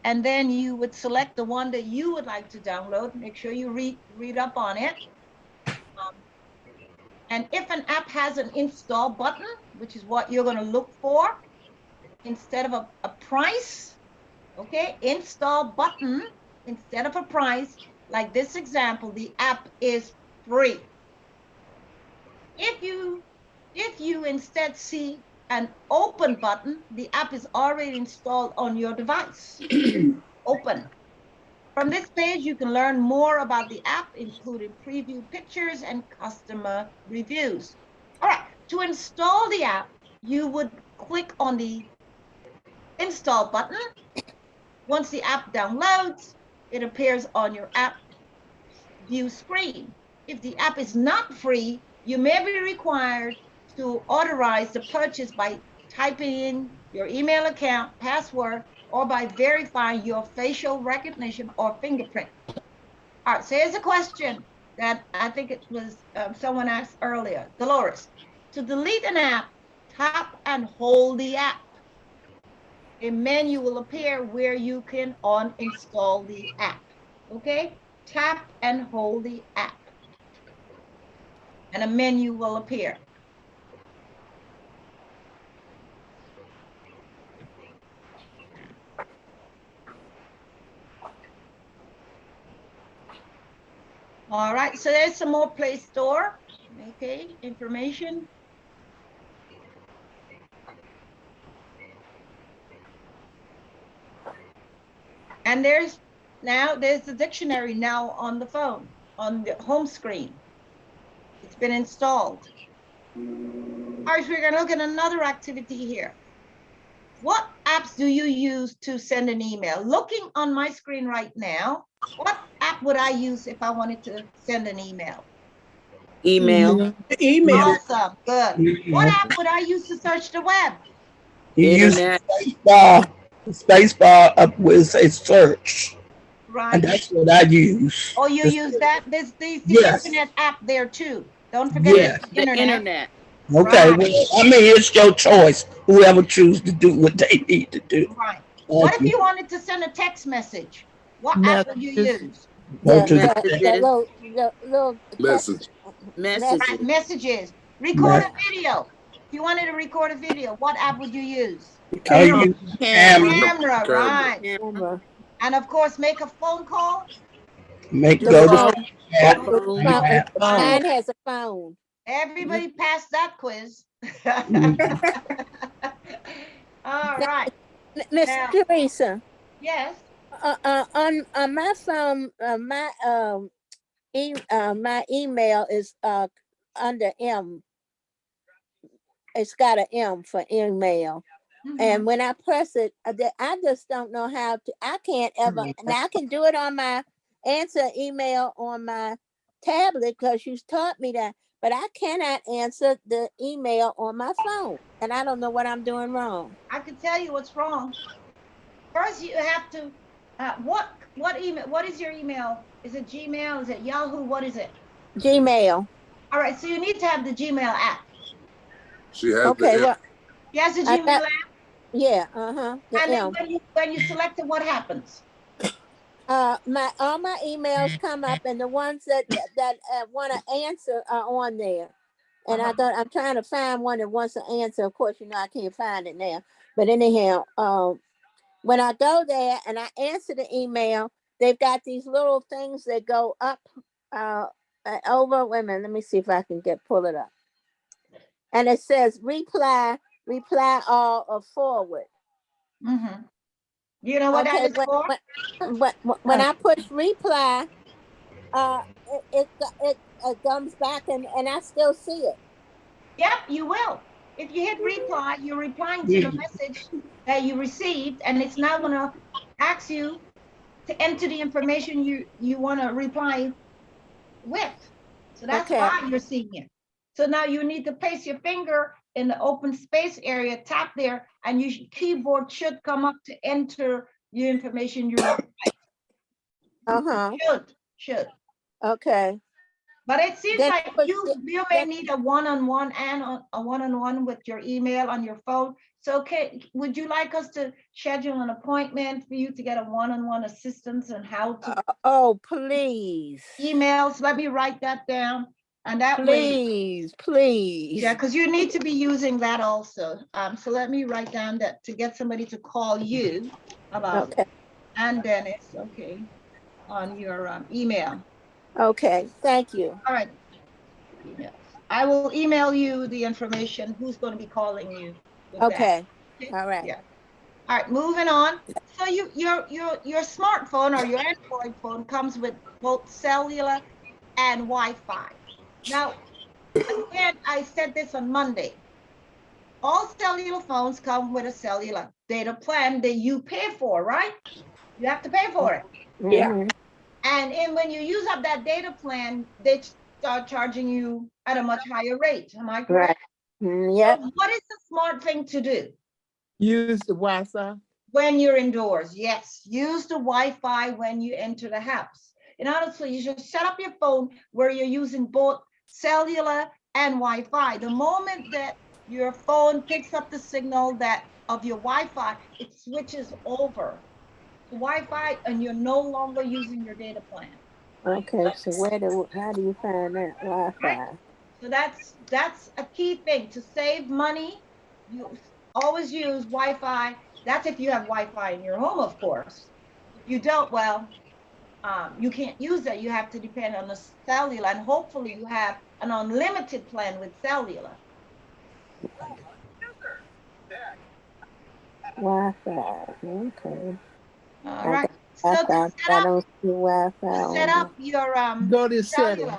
And then you would select the one that you would like to download. Make sure you read up on it. And if an app has an install button, which is what you're going to look for, instead of a price, okay, install button instead of a price, like this example, the app is free. If you instead see an open button, the app is already installed on your device. Open. From this page, you can learn more about the app, including preview pictures and customer reviews. All right, to install the app, you would click on the install button. Once the app downloads, it appears on your app view screen. If the app is not free, you may be required to authorize the purchase by typing in your email account, password, or by verifying your facial recognition or fingerprint. All right, so here's a question that I think it was someone asked earlier. Dolores, to delete an app, tap and hold the app. A menu will appear where you can uninstall the app. Okay, tap and hold the app, and a menu will appear. All right, so there's some more Play Store, okay, information. And there's the dictionary now on the phone, on the home screen. It's been installed. All right, so we're gonna look at another activity here. What apps do you use to send an email? Looking on my screen right now, what app would I use if I wanted to send an email? Email. Email. Awesome, good. What app would I use to search the web? You use the space bar up with a search. Right. And that's what I use. Oh, you use that? There's the Yes. internet app there too. Don't forget the internet. Okay, Right. well, I mean, it's your choice. Whoever chooses to do what they need to do. Right. What if you wanted to send a text message? What app would you use? The little Message. Right, messages. Record a video. If you wanted to record a video, what app would you use? Camera. Camera, right. Camera. And of course, make a phone call. Mine has a phone. Everybody passed that quiz. All right. Miss Teresa. Yes. On my phone, my email is under M. It's got an M for email. And when I press it, I just don't know how to. I can't ever. Now I can do it on my answer email on my tablet because you taught me that, but I cannot answer the email on my phone, and I don't know what I'm doing wrong. I can tell you what's wrong. First, you have to. What email? What is your email? Is it Gmail? Is it Yahoo? What is it? Gmail. All right. So you need to have the Gmail app. She has the well, she has the Gmail app. Yeah. And then when you select it, what happens? All my emails come up, and the ones that want to answer are on there. And I'm trying to find one that wants to answer. Of course, I can't find it now. But anyhow, when I go there and I answer the email, they've got these little things that go up over. Wait a minute, let me see if I can pull it up. And it says reply all or forward. You know what that is for? When I push reply, it comes back and I still see it. Yep, you will. If you hit reply, you're replying to the message that you received, and it's now going to ask you to enter the information you want to reply with. So that's why you're seeing it. So now you need to place your finger in the open space area, tap there, and your keyboard should come up to enter your information you want. Should. Okay. But it seems like you may need a one-on-one and a one-on-one with your email on your phone. So would you like us to schedule an appointment for you to get a one-on-one assistance and how to? Oh, please. Emails, let me write that down. And that please. Yeah, because you need to be using that also. So let me write down that to get somebody to call you about and Dennis, on your email. Okay, thank you. All right. Emails. I will email you the information who's going to be calling you. Okay. All right. Yeah. All right, moving on. So your smartphone or your Android phone comes with both cellular and Wi-Fi. Now, again, I said this on Monday. All cellular phones come with a cellular data plan that you pay for, right? You have to pay for it. Yeah. And when you use up that data plan, they start charging you at a much higher rate. Am I correct? Right. Yeah. So what is the smart thing to do? Use the Wi-Fi. When you're indoors, yes. Use the Wi-Fi when you enter the house. In other words, you should set up your phone where you're using both cellular and Wi-Fi. The moment that your phone picks up the signal of your Wi-Fi, it switches over to Wi-Fi and you're no longer using your data plan. Okay, so how do you find that Wi-Fi? Right. So that's a key thing to save money. You always use Wi-Fi. That's if you have Wi-Fi in your home, of course. If you don't, well, you can't use that. You have to depend on the cellular, and hopefully you have an unlimited plan with cellular. Wi-Fi. Okay. All right. So I don't see Wi-Fi. Set up your Go to cellular.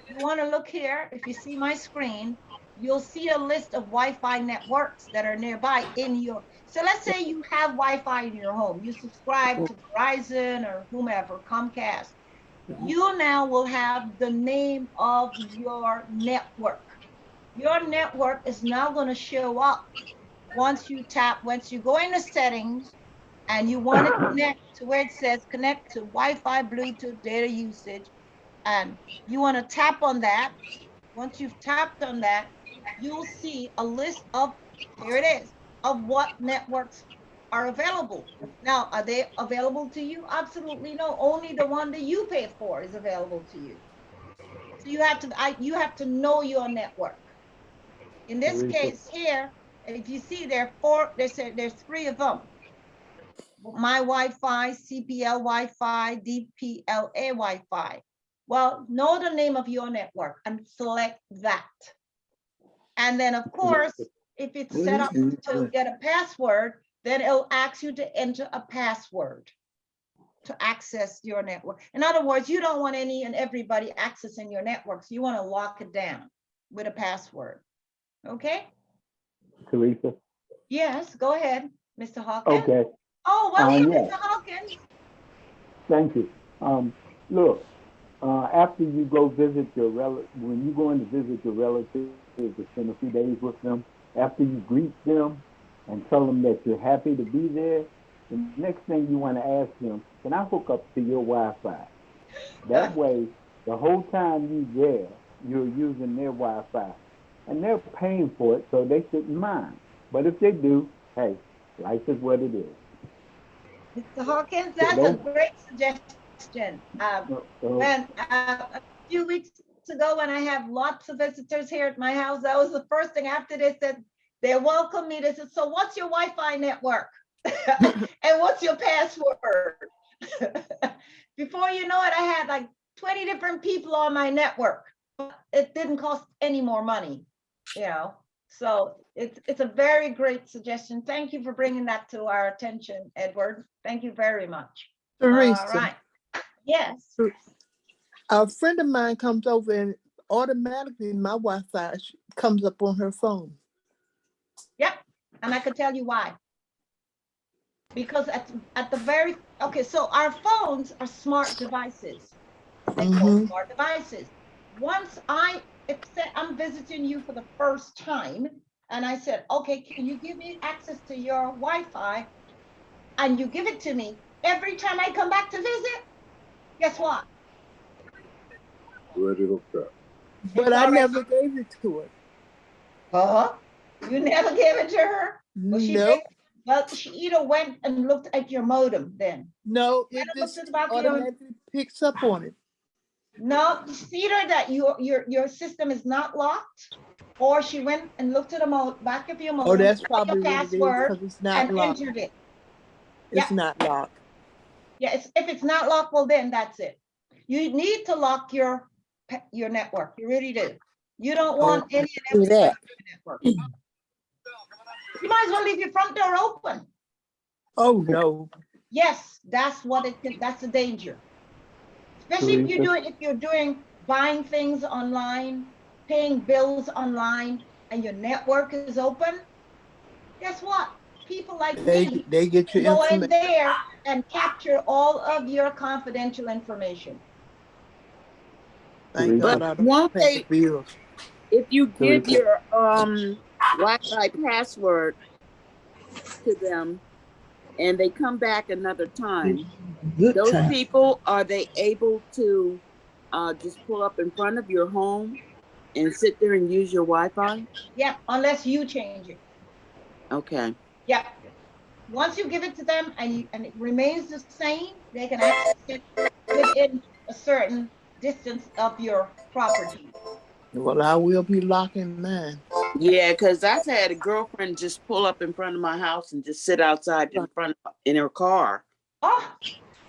You want to look here. If you see my screen, you'll see a list of Wi-Fi networks that are nearby in your. So let's say you have Wi-Fi in your home. You subscribe to Verizon or whomever, Comcast. You now will have the name of your network. Your network is now going to show up once you go into settings and you want to connect to where it says connect to Wi-Fi, Bluetooth, data usage, and you want to tap on that. Once you've tapped on that, you'll see a list of, here it is, of what networks are available. Now, are they available to you? Absolutely no. Only the one that you pay for is available to you. So you have to know your network. In this case here, if you see there's 3 of them. My Wi-Fi, CPL Wi-Fi, DPLA Wi-Fi. Well, know the name of your network and select that. And then of course, if it's set up to get a password, then it'll ask you to enter a password to access your network. In other words, you don't want any and everybody accessing your network. So you want to lock it down with a password. Okay? Teresa? Yes, go ahead, Mr. Hawkins. Okay. Oh, welcome, Mr. Hawkins. Thank you. Look, after you go visit when you go in to visit your relatives to spend a few days with them, after you greet them and tell them that you're happy to be there, the next thing you want to ask them, can I hook up to your Wi-Fi? That way, the whole time you're there, you're using their Wi-Fi. And they're paying for it, so they shouldn't mind. But if they do, hey, life is what it is. Mr. Hawkins, that's a great suggestion. When a few weeks ago, when I have lots of visitors here at my house, that was the first thing after they said, they welcomed me. They said, so what's your Wi-Fi network? And what's your password? Before you know it, I had like 20 different people on my network. It didn't cost any more money, So it's a very great suggestion. Thank you for bringing that to our attention, Edward. Thank you very much. Teresa. All right. Yes. A friend of mine comes over and automatically my Wi-Fi comes up on her phone. Yep. And I could tell you why. Because at the very, so our phones are smart devices. They call smart devices. once I'm visiting you for the first time, and I said, okay, can you give me access to your Wi-Fi? And you give it to me every time I come back to visit, guess what? Already hooked up. But I never gave it to her. Uh-huh. You never gave it to her? Well, Nope. She either went and looked at your modem then. No, it just automatically picks up on it. No, it's either that your system is not locked, or she went and looked at the back of your modem. Oh, that's your probably what it is, password, because it's not and locked. entered it. It's not locked. Yeah, if it's not locked, well then that's it. You need to lock your network. You really do. You don't want any and everything on your network. You might as well leave your front door open. Oh no. Yes, that's the danger. Especially if you're doing buying things online, paying bills online, and your network is open. Guess what? People like me they get your go in information. there and capture all of your confidential information. Thank God I don't won't pay the bills. If you give your Wi-Fi password to them and they come back another time, those people, are they able to just pull up in front of your home and sit there and use your Wi-Fi? Yeah, unless you change it. Okay. Yeah. Once you give it to them and it remains the same, they can access it within a certain distance of your property. Well, I will be locking mine. Yeah, because I've had a girlfriend just pull up in front of my house and just sit outside in her car. Oh,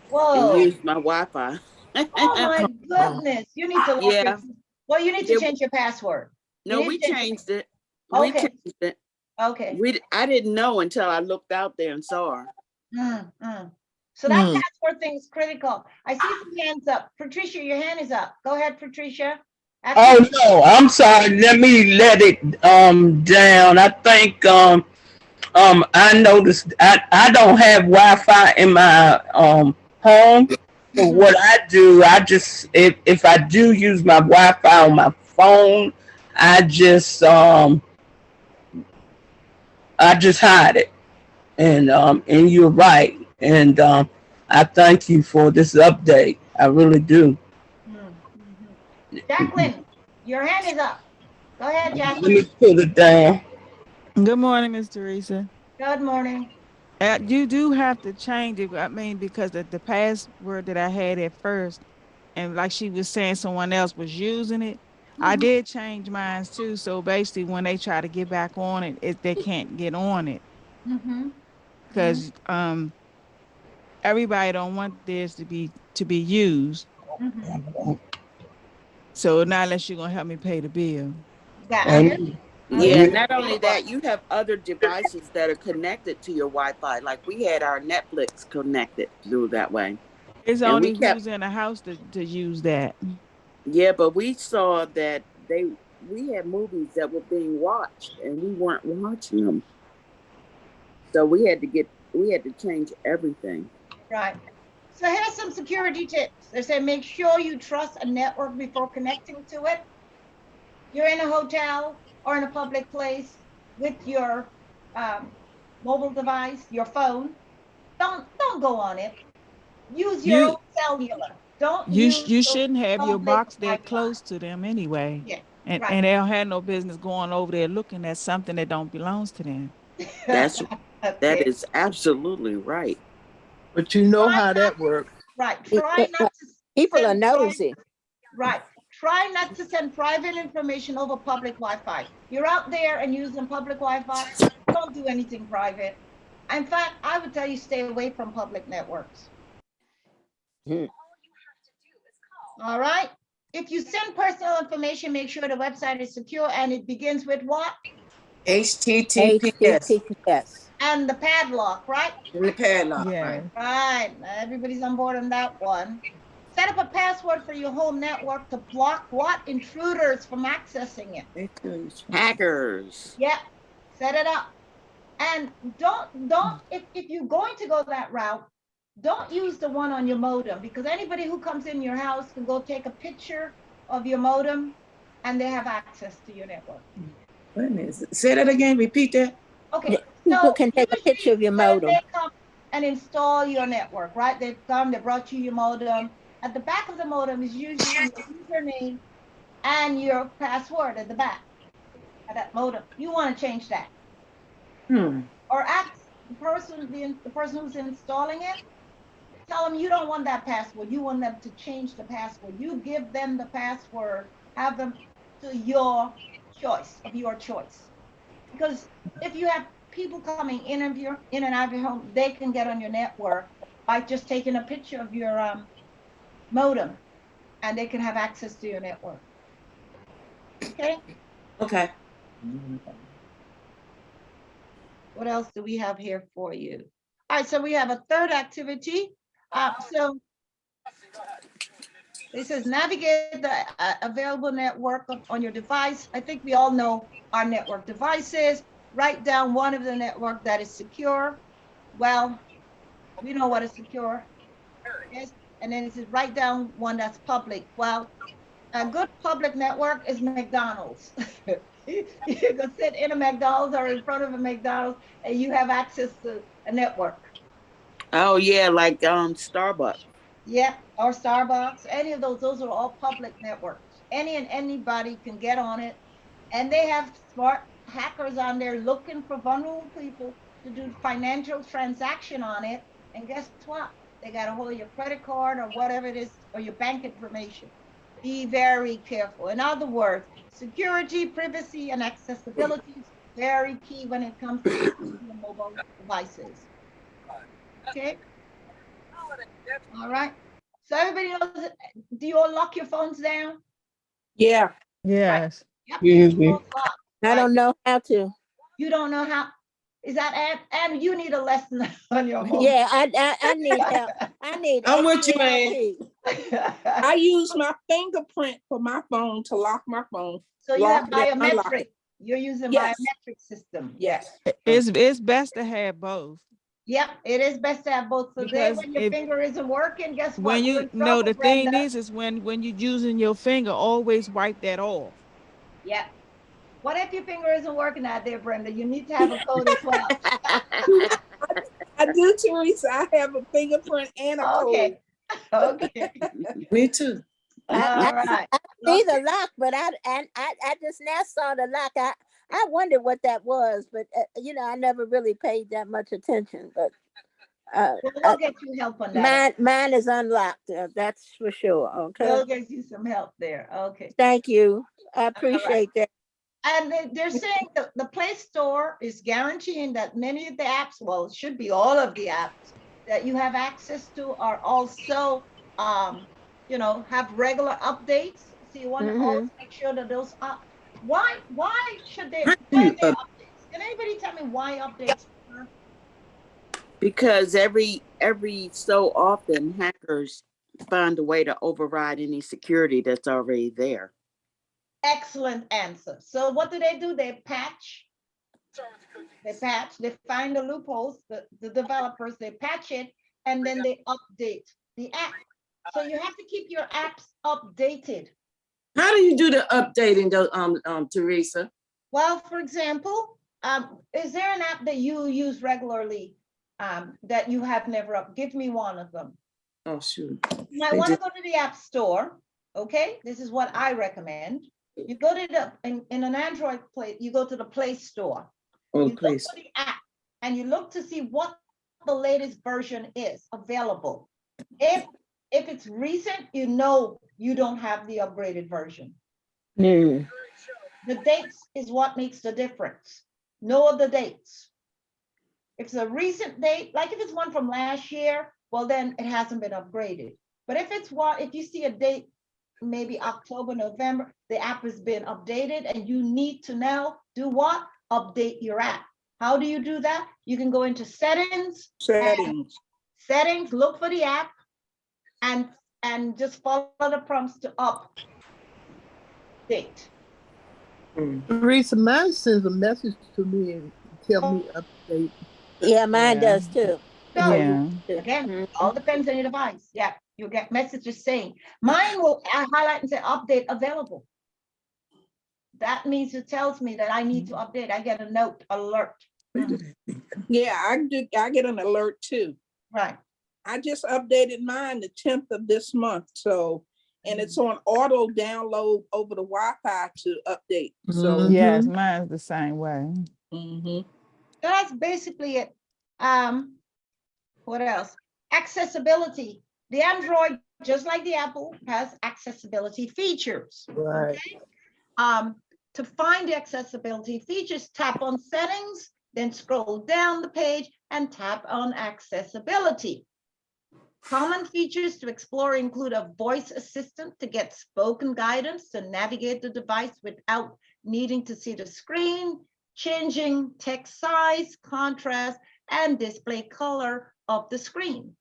whoa. And use my Wi-Fi. Oh my goodness. You need to lock your, well, you need to change your password. No, we changed it. Okay. We changed it. Okay. I didn't know until I looked out there and saw her. So that password thing is critical. I see some hands up. Patricia, your hand is up. Go ahead, Patricia. Oh no, I'm sorry. Let me let it down. I think I noticed I don't have Wi-Fi in my home. So what I do, I just if I do use my Wi-Fi on my phone, I just hide it. And you're right. And I thank you for this update. I really do. Jacqueline, your hand is up. Go ahead, Jacqueline. Let me put it down. Good morning, Miss Teresa. Good morning. You do have to change it. I mean, because the password that I had at first, and like she was saying, someone else was using it. I did change mine too. So basically, when they try to get back on it, they can't get on it. Because everybody don't want this to be used. So not unless you're gonna help me pay the bill. Yeah, not only that, you have other devices that are connected to your Wi-Fi. Like we had our Netflix connected through that way. It's only who's in the house to use that. Yeah, but we saw that we had movies that were being watched and we weren't watching them. So we had to change everything. Right. So here's some security tips. They say make sure you trust a network before connecting to it. You're in a hotel or in a public place with your mobile device, your phone. Don't go on it. Use your own cellular. Don't use you shouldn't have your box that Wi-Fi. close to them anyway. Yeah. And they don't have no business going over there looking at something that don't belongs to them. That is absolutely right. But you know how that works. Right. Try not to. People are nosy. Right. Try not to send private information over public Wi-Fi. You're out there and using public Wi-Fi. Don't do anything private. In fact, I would tell you stay away from public networks. All right. If you send personal information, make sure the website is secure and it begins with what? HTTPS. And the padlock, right? And the padlock. Yeah. Right. Everybody's on board on that one. Set up a password for your home network to block what? Intruders from accessing it. Hackers. Yeah. Set it up. And don't if you're going to go that route, don't use the one on your modem, because anybody who comes in your house can go take a picture of your modem, and they have access to your network. Wait a minute. Say that again. Repeat that. Okay. People So can take a picture of your when modem. they come and install your network, right? They come, they brought you your modem. At the back of the modem is usually your username and your password at the back of that modem. You want to change that. Or ask the person who's installing it, tell them you don't want that password. You want them to change the password. You give them the password, have them to your choice, of your choice. Because if you have people coming in and out of your home, they can get on your network by just taking a picture of your modem, and they can have access to your network. Okay? Okay. What else do we have here for you? All right, so we have a third activity. So it says navigate the available network on your device. I think we all know our network devices. Write down one of the network that is secure. Well, we know what is secure is. And then it says write down one that's public. Well, a good public network is McDonald's. You can sit in a McDonald's or in front of a McDonald's and you have access to a network. Oh yeah, like Starbucks. Yeah, or Starbucks, any of those are all public networks. Any and anybody can get on it. And they have smart hackers on there looking for vulnerable people to do financial transaction on it. And guess what? They got a hold of your credit card or whatever it is, or your bank information. Be very careful. In other words, security, privacy, and accessibility is very key when it comes to your mobile devices. Okay. All right. So everybody knows, do you all lock your phones down? Yeah. Yes. Yep. Usually. I don't know how to. You don't know how? Is that Ann? You need a lesson on your home. Yeah, I need help. I need. I'm with you, man. I use my fingerprint for my phone to lock my phone. So you have Lock it and unlock biometric. it. You're using Yes. biometric system. Yes. It's best to have both. Yep, it is best to have both. So then Because when your finger isn't working, guess what? When You're you in know trouble, the thing Brenda. is when you're using your finger, always wipe that off. Yeah. What if your finger isn't working out there, Brenda? You need to have a code as well. I do, Teresa. I have a fingerprint and a code. Okay. Me too. All right. I see the lock, but I just now saw the lock. I wondered what that was, but I never really paid that much attention. But we'll get you help on that. Mine is unlocked. That's for sure. Okay. We'll get you some help there. Okay. Thank you. I appreciate that. And they're saying the Play Store is guaranteeing that many of the apps, well, it should be all of the apps that you have access to are also, have regular updates. So you want to always make sure that those are. Why should they? Why are they updates? Can anybody tell me why updates? Because every so often hackers find a way to override any security that's already there. Excellent answer. So what do? They patch. They find the loopholes, the developers, they patch it, and then they update the app. So you have to keep your apps updated. How do you do the updating, Teresa? Well, for example, is there an app that you use regularly that you have never up? Give me one of them. Oh, shoot. You might want to go to the App Store. Okay, this is what I recommend. You go to in an Android Play, you go to the Play Store. Oh, you look for the app and you look to see what the latest version is available. If it's recent, you don't have the upgraded version. The dates is what makes the difference. Know the dates. If it's a recent date, like if it's one from last year, well, then it hasn't been upgraded. But if you see a date, maybe October, November, the app has been updated and you need to now do what? Update your app. How do you do that? You can go into settings, look for the app and just follow the prompts to update. Teresa, mine sends a message to me and tell me update. Yeah, mine does too. So again, all depends on your device. Yeah. You'll get messages saying, mine will highlight and say update available. That means it tells me that I need to update. I get a note alert. Yeah, I get an alert too. Right. I just updated mine the 10th of this month. So, and it's on auto download over the Wi-Fi to update. So yes, mine's the same way. So that's basically it. What else? Accessibility. The Android, just like the Apple, has accessibility features. Right. Okay? To find the accessibility features, tap on settings, then scroll down the page and tap on accessibility. Common features to explore include a voice assistant to get spoken guidance to navigate the device without needing to see the screen, changing text size, contrast, and display color of the screen,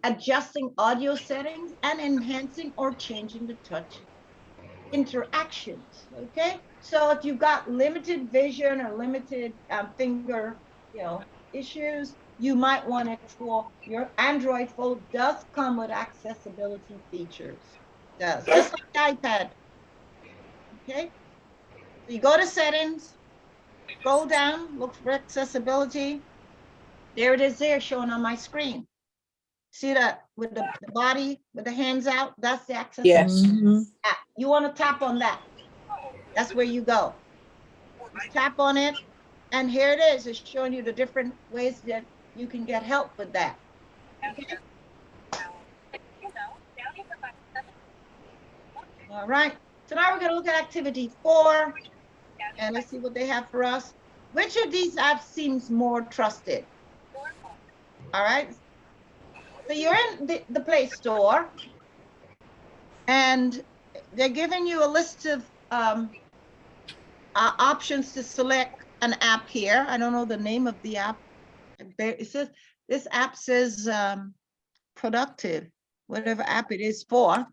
adjusting audio settings, and enhancing or changing the touch interactions. Okay, so if you've got limited vision or limited finger, issues, you might want to explore. Your Android phone does come with accessibility features. It does, just like the iPad. Okay, so you go to settings, scroll down, look for accessibility. There it is there showing on my screen. See that with the body, with the hands out, that's the accessibility app. You want to tap on that. That's where you go. You tap on it, and here it is. It's showing you the different ways that you can get help with that. Okay. All right. So now we're going to look at activity 4, and let's see what they have for us. Which of these apps seems more trusted? All right. So you're in the Play Store, and they're giving you a list of options to select an app here. I don't know the name of the app. It says this app says productive, whatever app it is for.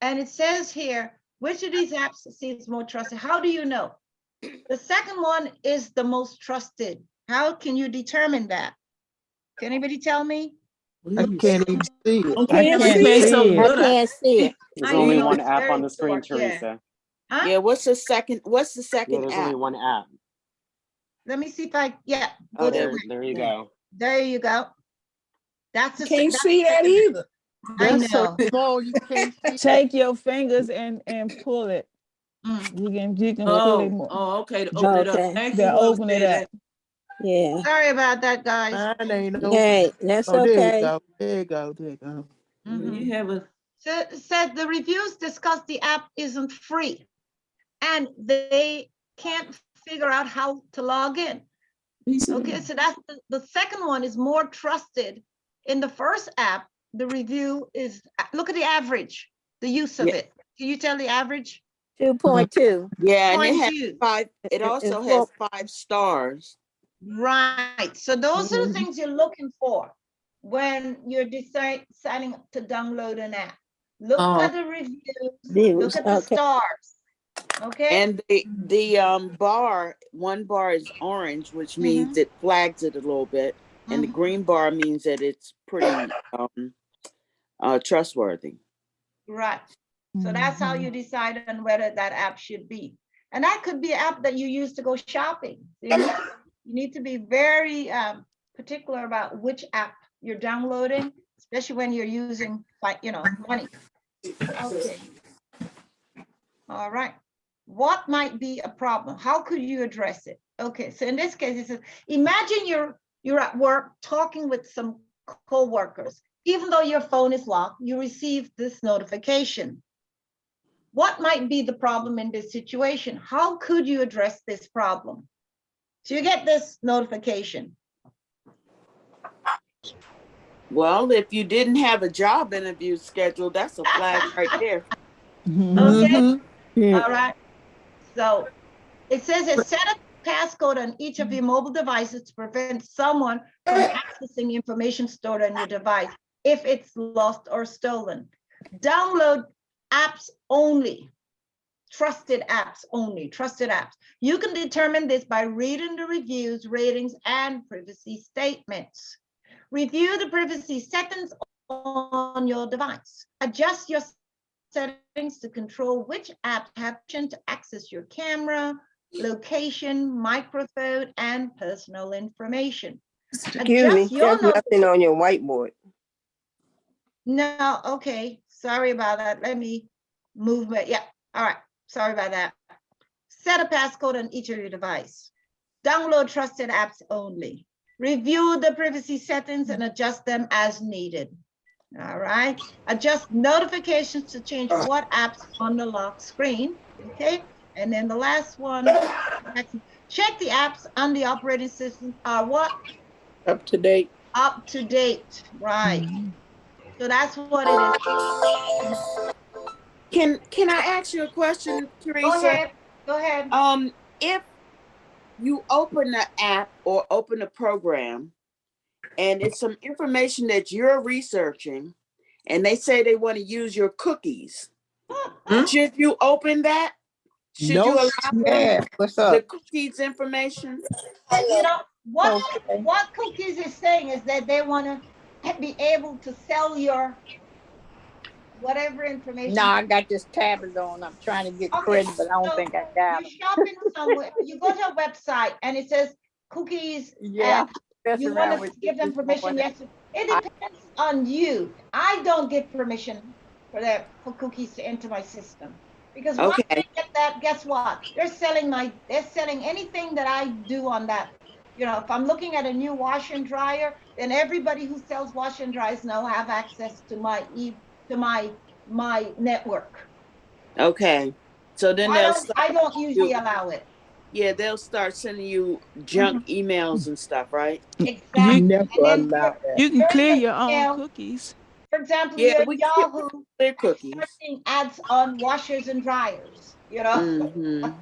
And it says here, which of these apps seems more trusted? How do you know? The second one is the most trusted. How can you determine that? Can anybody tell me? I can't even see it. I can't see it so good. I can't see it. There's only one app on the screen, Yeah. Teresa. Huh? Yeah, what's the second Yeah, there's app? only one app. Let me see if I, Oh, there you go. There you go. That's the can't see that either. I That's so know. small you can't see. Take your fingers and pull it. You can pull it more. Oh, okay. To open it up. Thank you, Then whoever open it said up. Yeah. Sorry about that, guys. Mine ain't open. Hey, that's Oh, there okay. you go. There you go. There you go. You have a. So said the reviews discuss the app isn't free, and they can't figure out how to log in. Okay, so that's the second one is more trusted. In the first app, the review is, look at the average, the use of it. Can you tell the average? 2.2. Yeah, and it has 0.2. 5. It also It's has 5 stars. Right. So those are the things you're looking for when you're deciding to download an app. Look at the reviews, look at the stars. Okay. And the one bar is orange, which means it flags it a little bit, and the green bar means that it's pretty trustworthy. Right. So that's how you decide on whether that app should be. And that could be an app that you use to go shopping. You need to be very particular about which app you're downloading, especially when you're using, money. Okay. All right. What might be a problem? How could you address it? Okay, so in this case, it says, imagine you're at work talking with some co-workers. Even though your phone is locked, you receive this notification. What might be the problem in this situation? How could you address this problem? So you get this notification. Well, if you didn't have a job interview scheduled, that's a flag right there. Okay. All right. So it says it set a passcode on each of your mobile devices to prevent someone from accessing information stored on your device if it's lost or stolen. Download apps only. Trusted apps only, trusted apps. You can determine this by reading the reviews, ratings, and privacy statements. Review the privacy settings on your device. Adjust your settings to control which apps have permission to access your camera, location, microphone, and personal information. Excuse me, there's nothing on your whiteboard. No, okay. Sorry about that. Let me move my, yeah. All right. Sorry about that. Set a passcode on each of your device. Download trusted apps only. Review the privacy settings and adjust them as needed. All right. Adjust notifications to change what apps on the lock screen. Okay. And then the last one, check the apps on the operating system are what? Up to date. Up to date. Right. So that's what it is. Can I ask you a question, Teresa? Go ahead. Go ahead. If you open the app or open a program and it's some information that you're researching and they say they want to use your cookies, should you open that? Should you allow them the cookies information? You know, what cookies is saying is that they want to be able to sell your whatever information. No, I got this tablet on. I'm trying to get credit, but I don't think I got it. You're shopping somewhere. You go to a website and it says cookies. Yeah. You want to give them permission. Yes. It depends on you. I don't give permission for cookies to enter my system. Because once they get that, guess what? They're selling anything that I do on that. You know, if I'm looking at a new washer and dryer, then everybody who sells washer and dryers now have access to my network. Okay. So then I don't usually allow it. Yeah, they'll start sending you junk emails and stuff, right? Exactly. Never allow that. You can clear your own cookies. For example, Yeah, we Yahoo clear cookies. Starting ads on washers and dryers. You know,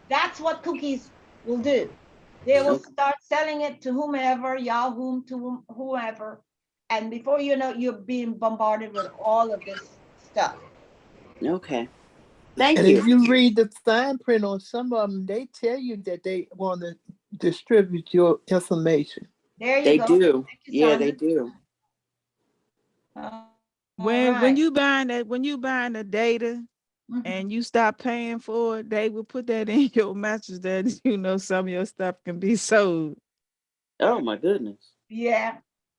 that's what cookies will do. They will start selling it to whomever, Yahoo, to whoever, and before you know, you're being bombarded with all of this stuff. Okay. Thank and you. If you read the fine print on some of them, they tell you that they want to distribute your information. There you they go. Do. Yeah, they do. When you buying the data and you stop paying for it, they will put that in your message that you know some of your stuff can be sold. Oh my goodness. Yeah.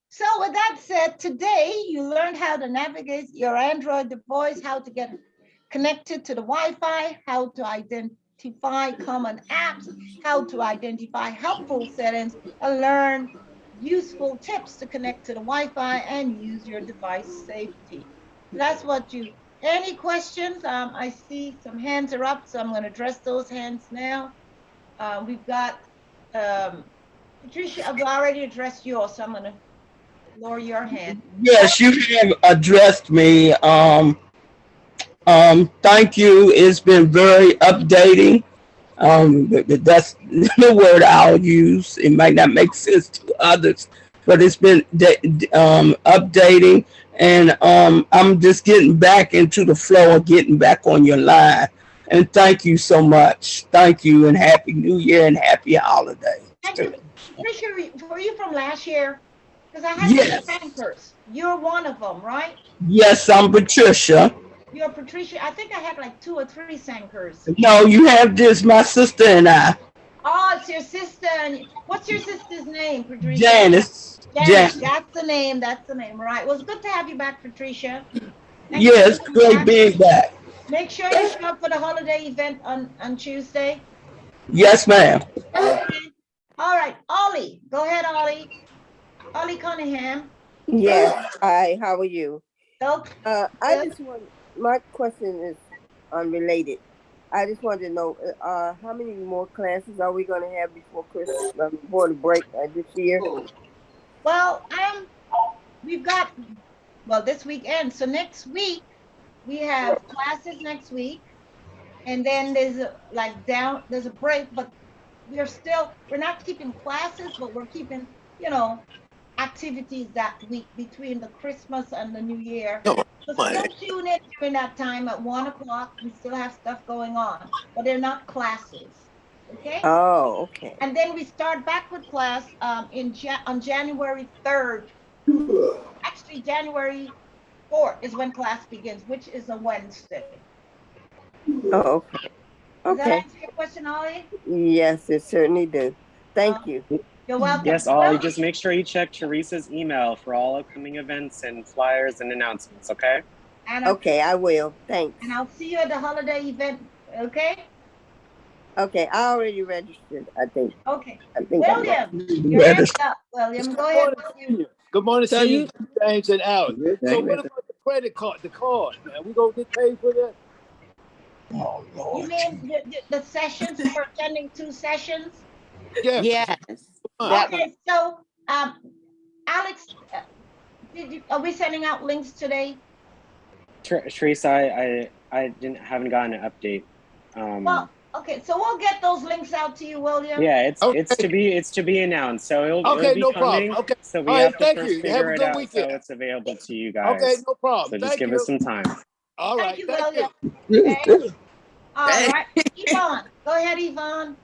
So with that said, today you learned how to navigate your Android device, how to get connected to the Wi-Fi, how to identify common apps, how to identify helpful settings, and learn useful tips to connect to the Wi-Fi and use your device safety. That's what you, any questions? I see some hands are up, so I'm going to address those hands now. We've got Patricia, I've already addressed yours, so I'm going to lower your hand. Yes, you have addressed me. Thank you. It's been very updating. That's the word I'll use. It might not make sense to others, but it's been updating, and I'm just getting back into the flow of getting back on your line. And thank you so much. Thank you, and Happy New Year and Happy Holidays. Thank you. Patricia, were you from last year? Because I had Yes. anchors. You're one of them, right? Yes, I'm Patricia. You're Patricia. I think I had like 2 or 3 Sankers. No, you have this, my sister and I. Oh, it's your sister. What's your sister's name, Patricia? Janice. Janice. That's the name. That's the name. Right. Well, it's good to have you back, Patricia. Yes, great being back. Make sure you show up for the holiday event on Tuesday. Yes, ma'am. Okay. All right, Ollie. Go ahead, Ollie. Ollie Cunningham. Yes. Hi. How are you? Okay. I just want. My question is unrelated. I just wanted to know how many more classes are we going to have before Christmas, before the break this year? Well, we've got this weekend. So next week we have classes next week, and then there's a break, but we're not keeping classes, but we're keeping activities that week between the Christmas and the New Year. So still tune in during that time at 1 o'clock. We still have stuff going on, but they're not classes. Okay. Oh, okay. And then we start back with class on January 3rd Actually, January 4th is when class begins, which is a Wednesday. Oh, okay. Does that Okay. answer your question, Ollie? Yes, it certainly do. Thank you. You're welcome. Yes, Ollie, just make sure you check Teresa's email for all upcoming events and flyers and announcements, okay? Okay, I will. Thanks. And I'll see you at the holiday event, okay? Okay, I already registered, I think. Okay. I think William, your hand's up. William, go ahead. Good morning, So Senior James and Alex. So what about the credit card, the card, man? We gonna get paid for that? Oh, You mean the sessions for attending 2 sessions? Yes. Yes. Okay, so Alex, are we sending out links today? Teresa, I haven't gotten an update. Well, okay, so we'll get those links out to you, William. Yeah, it's to be announced, so it'll be No coming. problem. Okay. So we All have right, to thank first you. figure Have a it good out weekend. so it's available to you guys. Okay, no problem. So just Thank give you. us some time. All right, Thank you, thank William. you. Okay. All right, Yvonne, go ahead, Yvonne.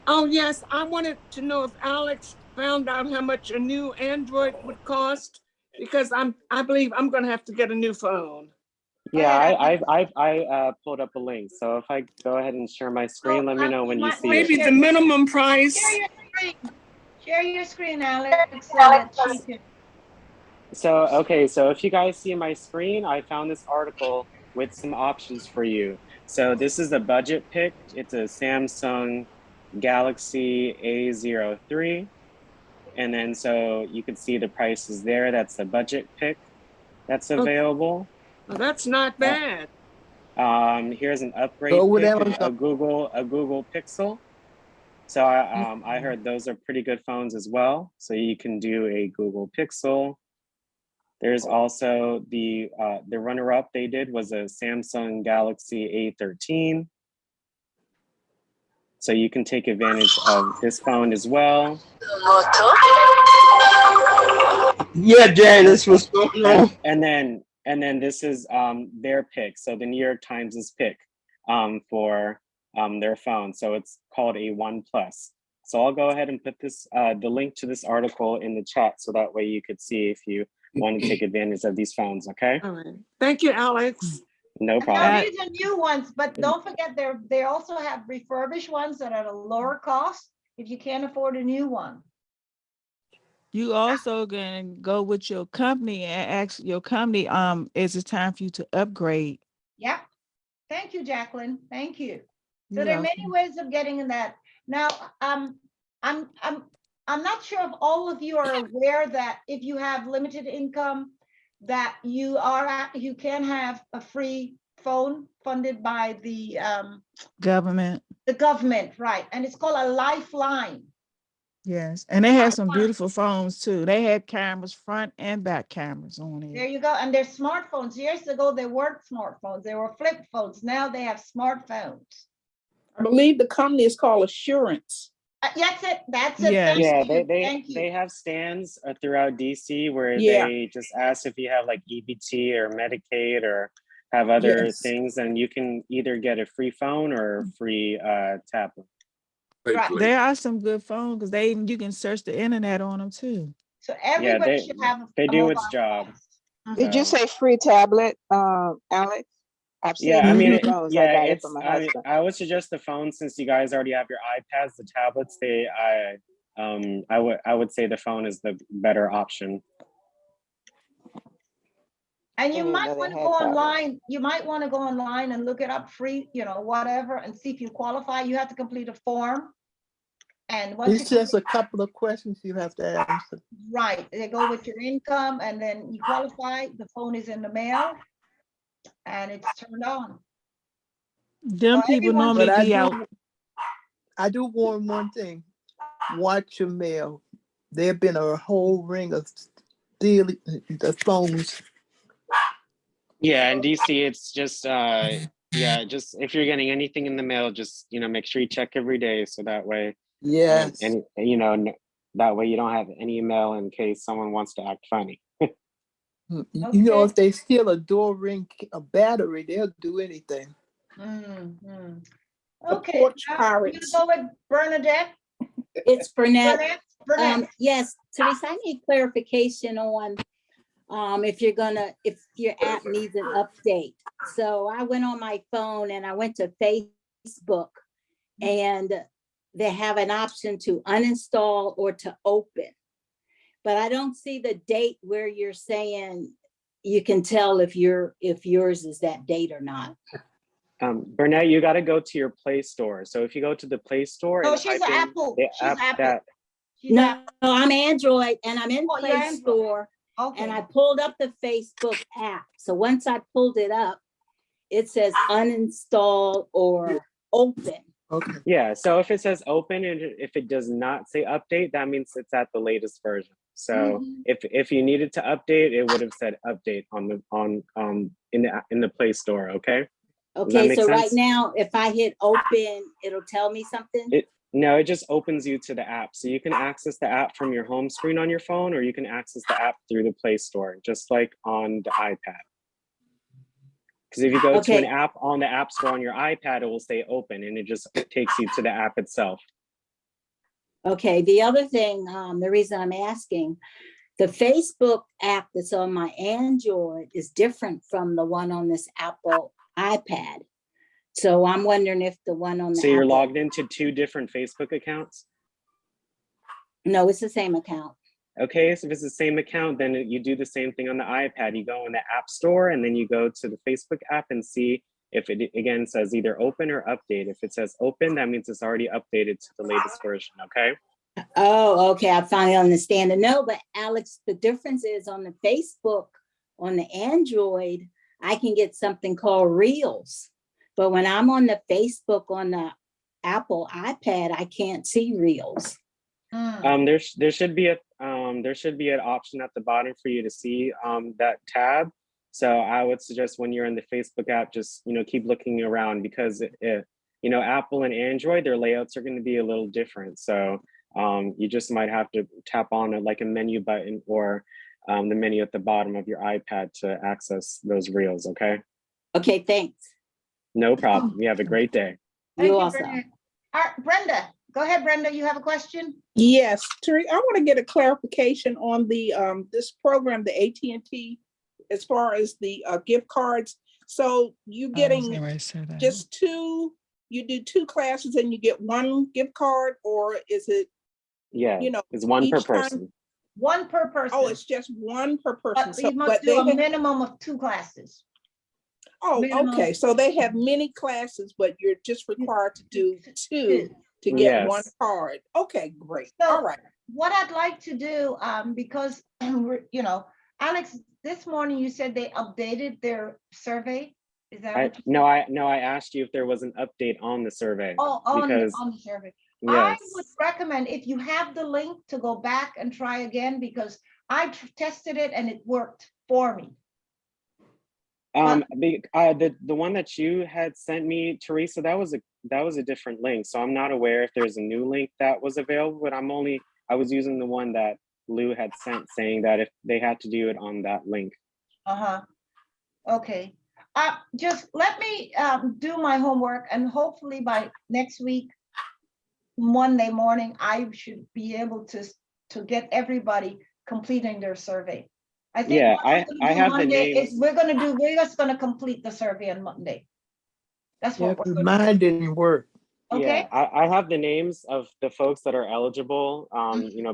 Oh, yes, I wanted to know if Alex found out how much a new Android would cost, because I believe I'm gonna have to get a new phone. Yeah, I pulled up a link. So if I go ahead and share my screen, let me know when you see Maybe it. the minimum price. Share your screen. Share your screen, Alex, so that she can. So, okay, so if you guys see my screen, I found this article with some options for you. So this is a budget pick. It's a Samsung Galaxy A03. And then so you can see the prices there. That's the budget pick that's available. Well, that's not bad. Here's an upgrade Go with pick, Amazon. a Google Pixel. So I heard those are pretty good phones as well. So you can do a Google Pixel. There's also the runner-up they did was a Samsung Galaxy A13. So you can take advantage of this phone as well. Yeah, Janice, what's going on? And then this is their pick. So the New York Times' pick for their phone. So it's called a One Plus. So I'll go ahead and put this the link to this article in the chat so that way you could see if you want to take advantage of these phones, okay? All right. Thank you, Alex. No Now, problem. these are new ones, but don't forget they also have refurbished ones that are at a lower cost if you can't afford a new one. You also can go with your company and ask your company, is it time for you to upgrade? Yep. Thank you, Jacqueline. Thank you. So You're there are many ways of getting in that. Now, I'm not sure if all of you are aware that if you have limited income, that you can have a free phone funded by the government. The government, right? And it's called a Lifeline. Yes, and they have some beautiful phones too. They had cameras, front and back cameras on it. There you go. And they're smartphones. Years ago, they weren't smartphones. They were flip phones. Now they have smartphones. I believe the company is called Assurance. That's it. That's it. Yes. Thank you. They have stands throughout DC where Yeah. they just ask if you have like EBT or Medicaid or have other Yes. things, and you can either get a free phone or a free tablet. Right. There are some good phones because you can search the internet on them too. So everybody should have they a do mobile its job. device. Did you say free tablet, Alex? I've seen Yeah, I mean, phones. I got it it's. from my I mean, husband. I would suggest the phone since you guys already have your iPads, the tablets. I would say the phone is the better option. And you didn't might know they want to had go tablets. online. You might want to go online and look it up free, whatever, and see if you qualify. You have to complete a form. And once It's just a couple of questions you have to answer. Right, they go with your income, and then you qualify. The phone is in the mail, and it's turned on. Them people everyone normally But be out. I do warn one thing: watch your mail. There have been a whole ring of stealing the phones. Yeah, in DC, it's just just if you're getting anything in the mail, just make sure you check every day, so that way, Yes. and that way you don't have any email in case someone wants to act funny. If they steal a door ring, a battery, they'll do anything. Mm-hmm. The Okay, porch you pirates. go with Bernadette. It's Burnett. Burnett. Yes, Teresa, I need clarification on if your app needs an update. So I went on my phone and I went to Facebook, and they have an option to uninstall or to open. But I don't see the date where you're saying you can tell if yours is that date or not. Burnett, you got to go to your Play Store. So if you go to the Play Store and she's type in Apple. the She's app Apple. that No, I'm Android and I'm in Play you're Android. Store. Okay. And I pulled up the Facebook app. So once I pulled it up, it says uninstall or open. Okay. Yeah, so if it says open and if it does not say update, that means it's at the latest version. So if you needed to update, it would have said update in the Play Store. Okay. Okay, so right now, if I hit open, it'll tell me something. No, it just opens you to the app. So you can access the app from your home screen on your phone, or you can access the app through the Play Store, just like on the iPad. Because if you go to an app on the App Store on your iPad, it will say open and it just takes you to the app itself. Okay, the other thing, the reason I'm asking, the Facebook app that's on my Android is different from the one on this Apple iPad. So I'm wondering if the one on the So you're logged into 2 different Facebook accounts? No, it's the same account. Okay, so if it's the same account, then you do the same thing on the iPad. You go in the App Store and then you go to the Facebook app and see if it again says either open or update. If it says open, that means it's already updated to the latest version, okay? Oh, okay, I finally understand it. No, but Alex, the difference is on the Facebook, on the Android, I can get something called Reels. But when I'm on the Facebook on the Apple iPad, I can't see Reels. There should be an option at the bottom for you to see that tab. So I would suggest when you're in the Facebook app, just keep looking around, because Apple and Android, their layouts are going to be a little different. So you just might have to tap on a menu button or the menu at the bottom of your iPad to access those Reels. Okay. Okay, thanks. No problem. You have a great day. You also. All right, Brenda. Go ahead, Brenda. You have a question? Yes, Terry, I want to get a clarification on the this program, the AT&T, as far as the gift cards. So you getting just 2? You do 2 classes and you get 1 gift card, or is it? Yeah, it's 1 per person. Time? 1 per person. Oh, it's just 1 per person. But you must do a minimum of 2 classes. Oh, minimum. Okay. So they have many classes, but you're just required to do 2 to get 1 card. Okay, great. So all right. What I'd like to do, because Alex, this morning you said they updated their survey. Is that no? I asked you if there was an update on the survey. Oh, on the survey. Yes. I would recommend, if you have the link, to go back and try again, because I tested it and it worked for me. The one that you had sent me, Teresa, that was a different link. So I'm not aware if there's a new link that was available, but I was using the one that Lou had sent, saying that if they had to do it on that link. Okay. Just let me do my homework, and hopefully by next week, Monday morning, I should be able to get everybody completing their survey. I think I have Monday the names. We're just gonna complete the survey on Monday. That's what we're mine didn't work. Okay. Yeah, I have the names of the folks that are eligible,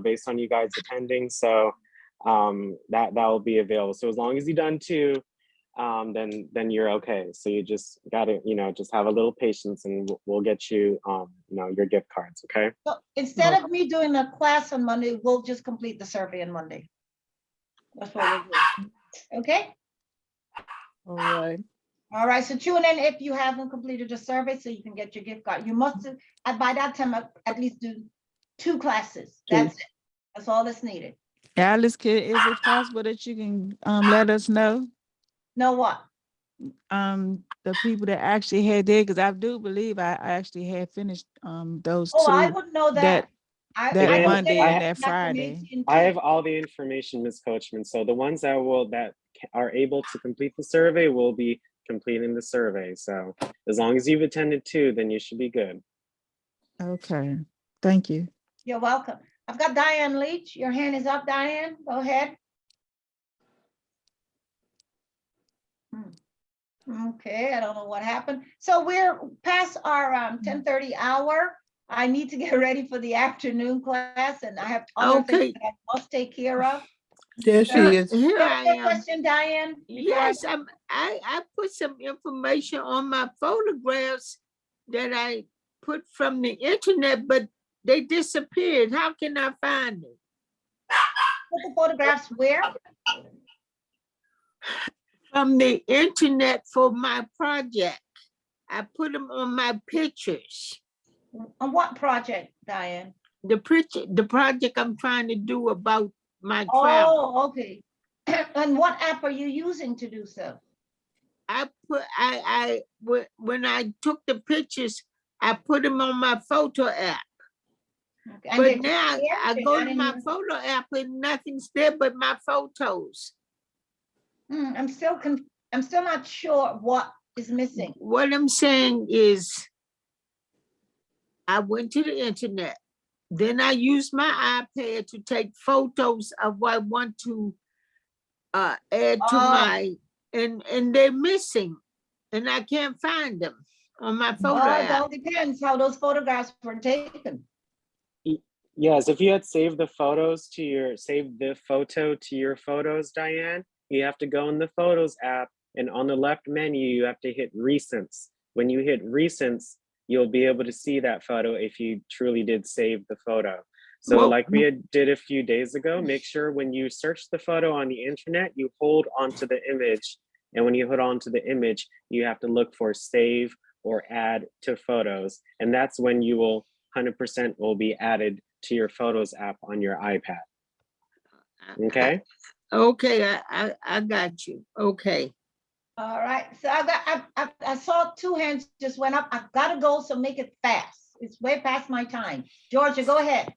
based on you guys attending. So that will be available. So as long as you've done 2, then you're okay. So you just gotta, just have a little patience, and we'll get you, your gift cards. Okay. So instead of me doing a class on Monday, we'll just complete the survey on Monday. That's what we'll do. Okay. All right. All right. So tune in if you haven't completed the survey, so you can get your gift card. You must, by that time, at least do 2 classes. That's it. That's all that's needed. Alice, is it possible that you can let us know? Know what? The people that actually had there, because I do believe I actually had finished those 2. Oh, I wouldn't know that. That Monday and that Friday. I have all the information, Ms. Coachman. So the ones that are able to complete the survey will be completing the survey. So as long as you've attended 2, then you should be good. Okay, thank you. You're welcome. I've got Diane Leach. Your hand is up, Diane. Go ahead. Okay, I don't know what happened. So we're past our 10:30 hour. I need to get ready for the afternoon class, and I have other things that I must take care of. There she is. Here I am. Question, Diane? Yes, I put some information on my photographs that I put from the internet, but they disappeared. How can I find them? Put the photographs where? From the internet for my project. I put them on my pictures. On what project, Diane? The project I'm trying to do about my travel. Oh, okay. And what app are you using to do so? When I took the pictures, I put them on my photo app. Okay. But now I go to my photo app and nothing's there but my photos. I'm still not sure what is missing. What I'm saying is I went to the internet. Then I used my iPad to take photos of what I want to add to my, and they're missing. And I can't find them on my photo app. It all depends how those photographs were taken. Yes, if you had saved the photo to your photos, Diane, you have to go in the Photos app, and on the left menu, you have to hit Recents. When you hit Recents, you'll be able to see that photo if you truly did save the photo. So like we did a few days ago, make sure when you search the photo on the internet, you hold onto the image. And when you hold onto the image, you have to look for Save or Add to Photos. And that's when you will 100% will be added to your Photos app on your iPad. Okay? Okay, I got you. Okay. All right. So I saw two hands just went up. I've got to go, so make it fast. It's way past my time. Georgia, go ahead.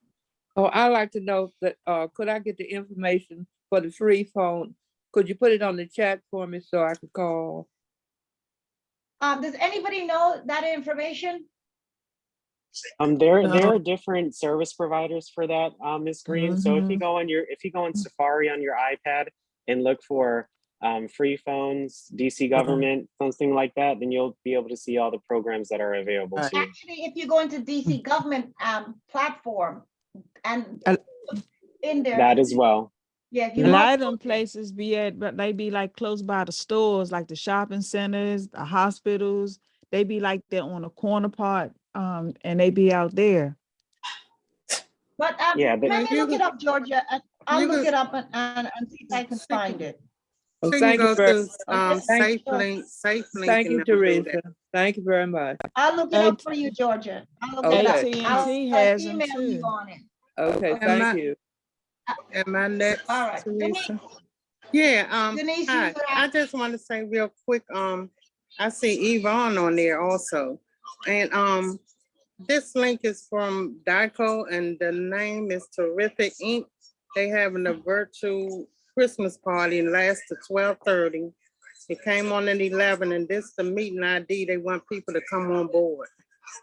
Oh, I'd like to know that, could I get the information for the free phone? Could you put it on the chat for me so I could call? Does anybody know that information? There are different service providers for that, Ms. Green. So if you go on Safari on your iPad and look for free phones, DC government, something like that, then you'll be able to see all the programs that are available to you. Actually, if you go into DC government platform and in there. That as well. Yeah, a lot of them places but they be like close by the stores, like the shopping centers, the hospitals. They be like they're on a corner part, and they be out there. But let me look it up, Georgia. I'll look it up and see if I can find it. Oh, So thank you you go very to thank Safe Link. Thank you, Teresa. Thank you very much. I'll look it up for you, Georgia. I'll look it up. AT&T has them email too. you on it. Okay, thank you. Am I next, All right. Teresa? Yeah, Denise, hi. I just want to say real quick, I see Yvonne on there also. And this link is from DICO and the name is Terrific Inc. They having a virtual Christmas party and lasts to 12:30. It came on at 11 and this the meeting ID. They want people to come on board.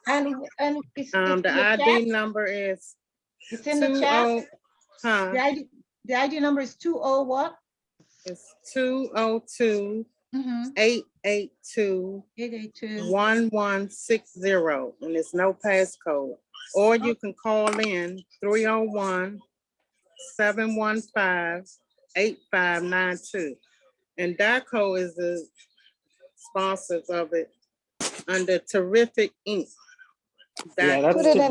And it's the ID number is it's in the chat. Huh? The ID number is 20 what? It's 202 882 1160, and it's no passcode. Or you can call in 301 715 8592. And DICO is the sponsors of it under Terrific Inc. Yeah, that's today.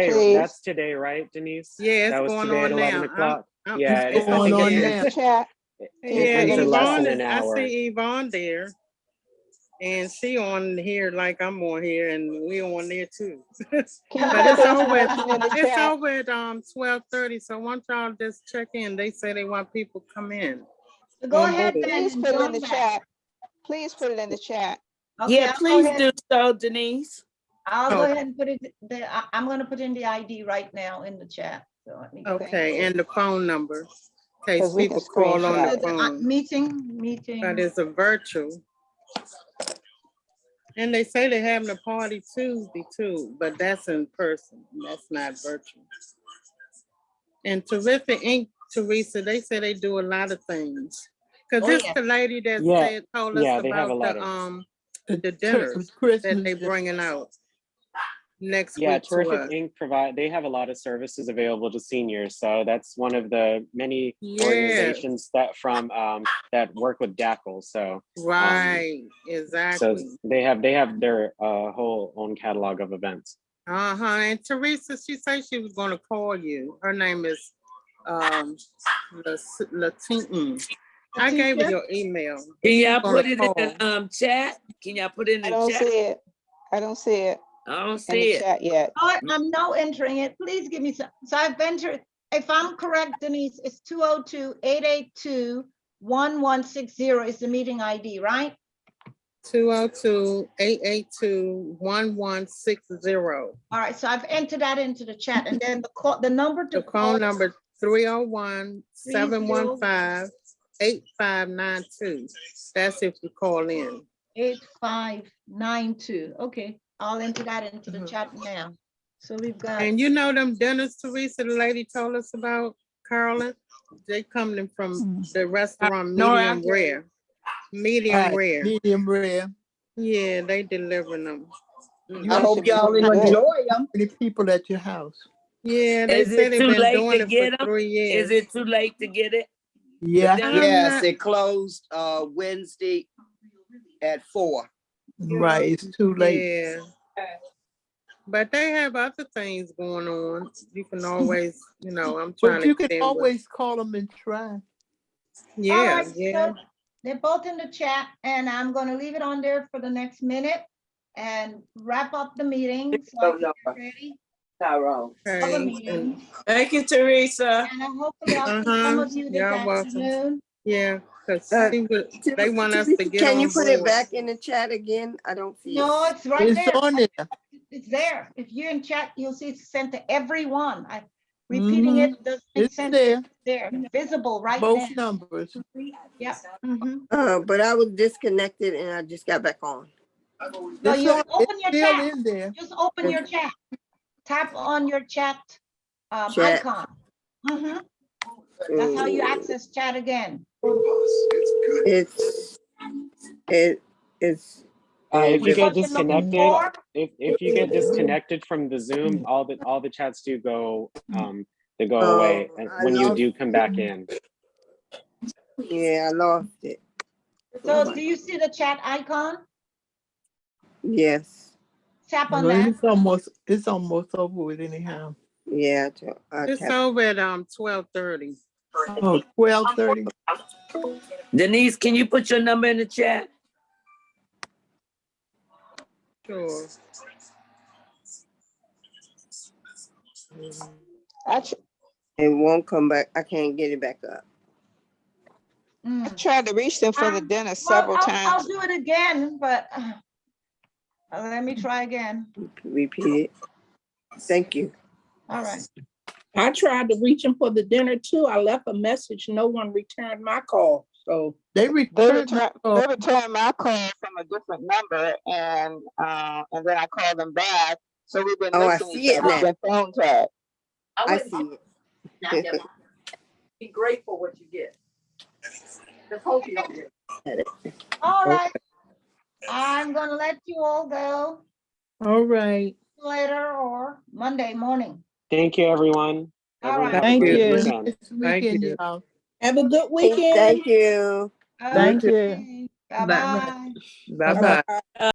Please. That's today, right, Denise? Yeah, that was going today on at 11 now. o'clock. Yeah, it's going on now. Yeah, in less than an I hour. see Yvonne there, and she on here like I'm on here, and we on there too. But it's over. It's over at 12:30. So once y'all just check in, they say they want people to come in. So go ahead, please put it in the chat. Please put it in the chat. Okay, yeah, please do so, Denise. I'll go ahead and put it there. I'm going to put in the ID right now in the chat. So let me and the phone number in case people call on the phone. Meeting. That is a virtual. And they say they're having a party Tuesday too, but that's in person. That's not virtual. And Terrific Inc., Teresa, they say they do a lot of things. Cause Oh, this yeah. the lady that Yeah, told us yeah, they have a about lot of. the dinners that Christmas. they bringing out next Yeah, week to Terrific us. Inc. They have a lot of services available to seniors. So that's one of the many Yes. organizations that that work with DACL. So Right, so exactly. they have their whole own catalog of events. And Teresa, she said she was gonna call you. Her name is Latina. I gave her your email. Can y'all She's gonna put it call. in the chat? Can y'all put it in I the don't chat? see it. I don't see it I don't in see the it. chat yet. I'm now entering it. Please give me some. So I've entered, if I'm correct, Denise, it's 202-882-1160 is the meeting ID, right? 202-882-1160. All right, so I've entered that into the chat, and then the number to The call. phone number 301-715-8592. That's if you call in. 8592. Okay, I'll enter that into the chat now. So we've got. And you know them dinners, Teresa, the lady told us about, Carolyn? They coming from the restaurant Medium Rare. Medium Rare. Medium rare. Yeah, they delivering them. I hope y'all enjoy them. Many people at your house. Yeah, they Is said it they've too been late doing to it get for them? 3 years. Is it too late to get it? Yeah. Yes, it closed Wednesday at 4. Right, it's too late. Yeah. But they have other things going on. You can always, I'm trying But to you can get in with- always call them and try. Yeah, All right, yeah. so they're both in the chat, and I'm going to leave it on there for the next minute and wrap up the meeting. So I can get ready. Tyrone. For the meeting. Thank you, Teresa. And hopefully I'll see some of you this Y'all welcome. afternoon. Yeah, because they want us to get Can on you put it board. back in the chat again? I don't see No, it. it's right It's there. on there. It's there. If you're in chat, you'll see it's sent to everyone. I'm repeating it doesn't make It's sense. there. It's there, visible right Both now. numbers. Yeah. But I was disconnected and I just got back on. No, It's you on- open your it's still chat. in there. Just open your chat. Tap on your chat, Chat. icon. That's how you access chat again. It's If you get Button number disconnected, 4. if you get disconnected from the Zoom, all the chats do go they go Oh, away I when you lost do come back in. Yeah, I lost it. So do you see the chat icon? Yes. Tap on Well, that. it's almost over with anyhow. Yeah. It's over at 12:30. Oh, 12:30. Denise, can you put your number in the chat? Sure. It won't come back. I can't get it back up. I tried to reach them for the dinner several I'll times. do it again, but let me try again. Repeat it. Thank you. All right. I tried to reach him for the dinner too. I left a message. No one returned my call. So they returned my call from a different number, and then I called them back. So we've been I missing see each it other. now. Been phone tag. I see it. Be grateful what you get. Just hope you don't get it. All right. I'm gonna let you all go All right. later or Monday morning. Thank you, everyone. All right. Have a Thank great you. weekend. This weekend, y'all. Have a good weekend. Thank you. Thank you. Bye-bye. Bye-bye.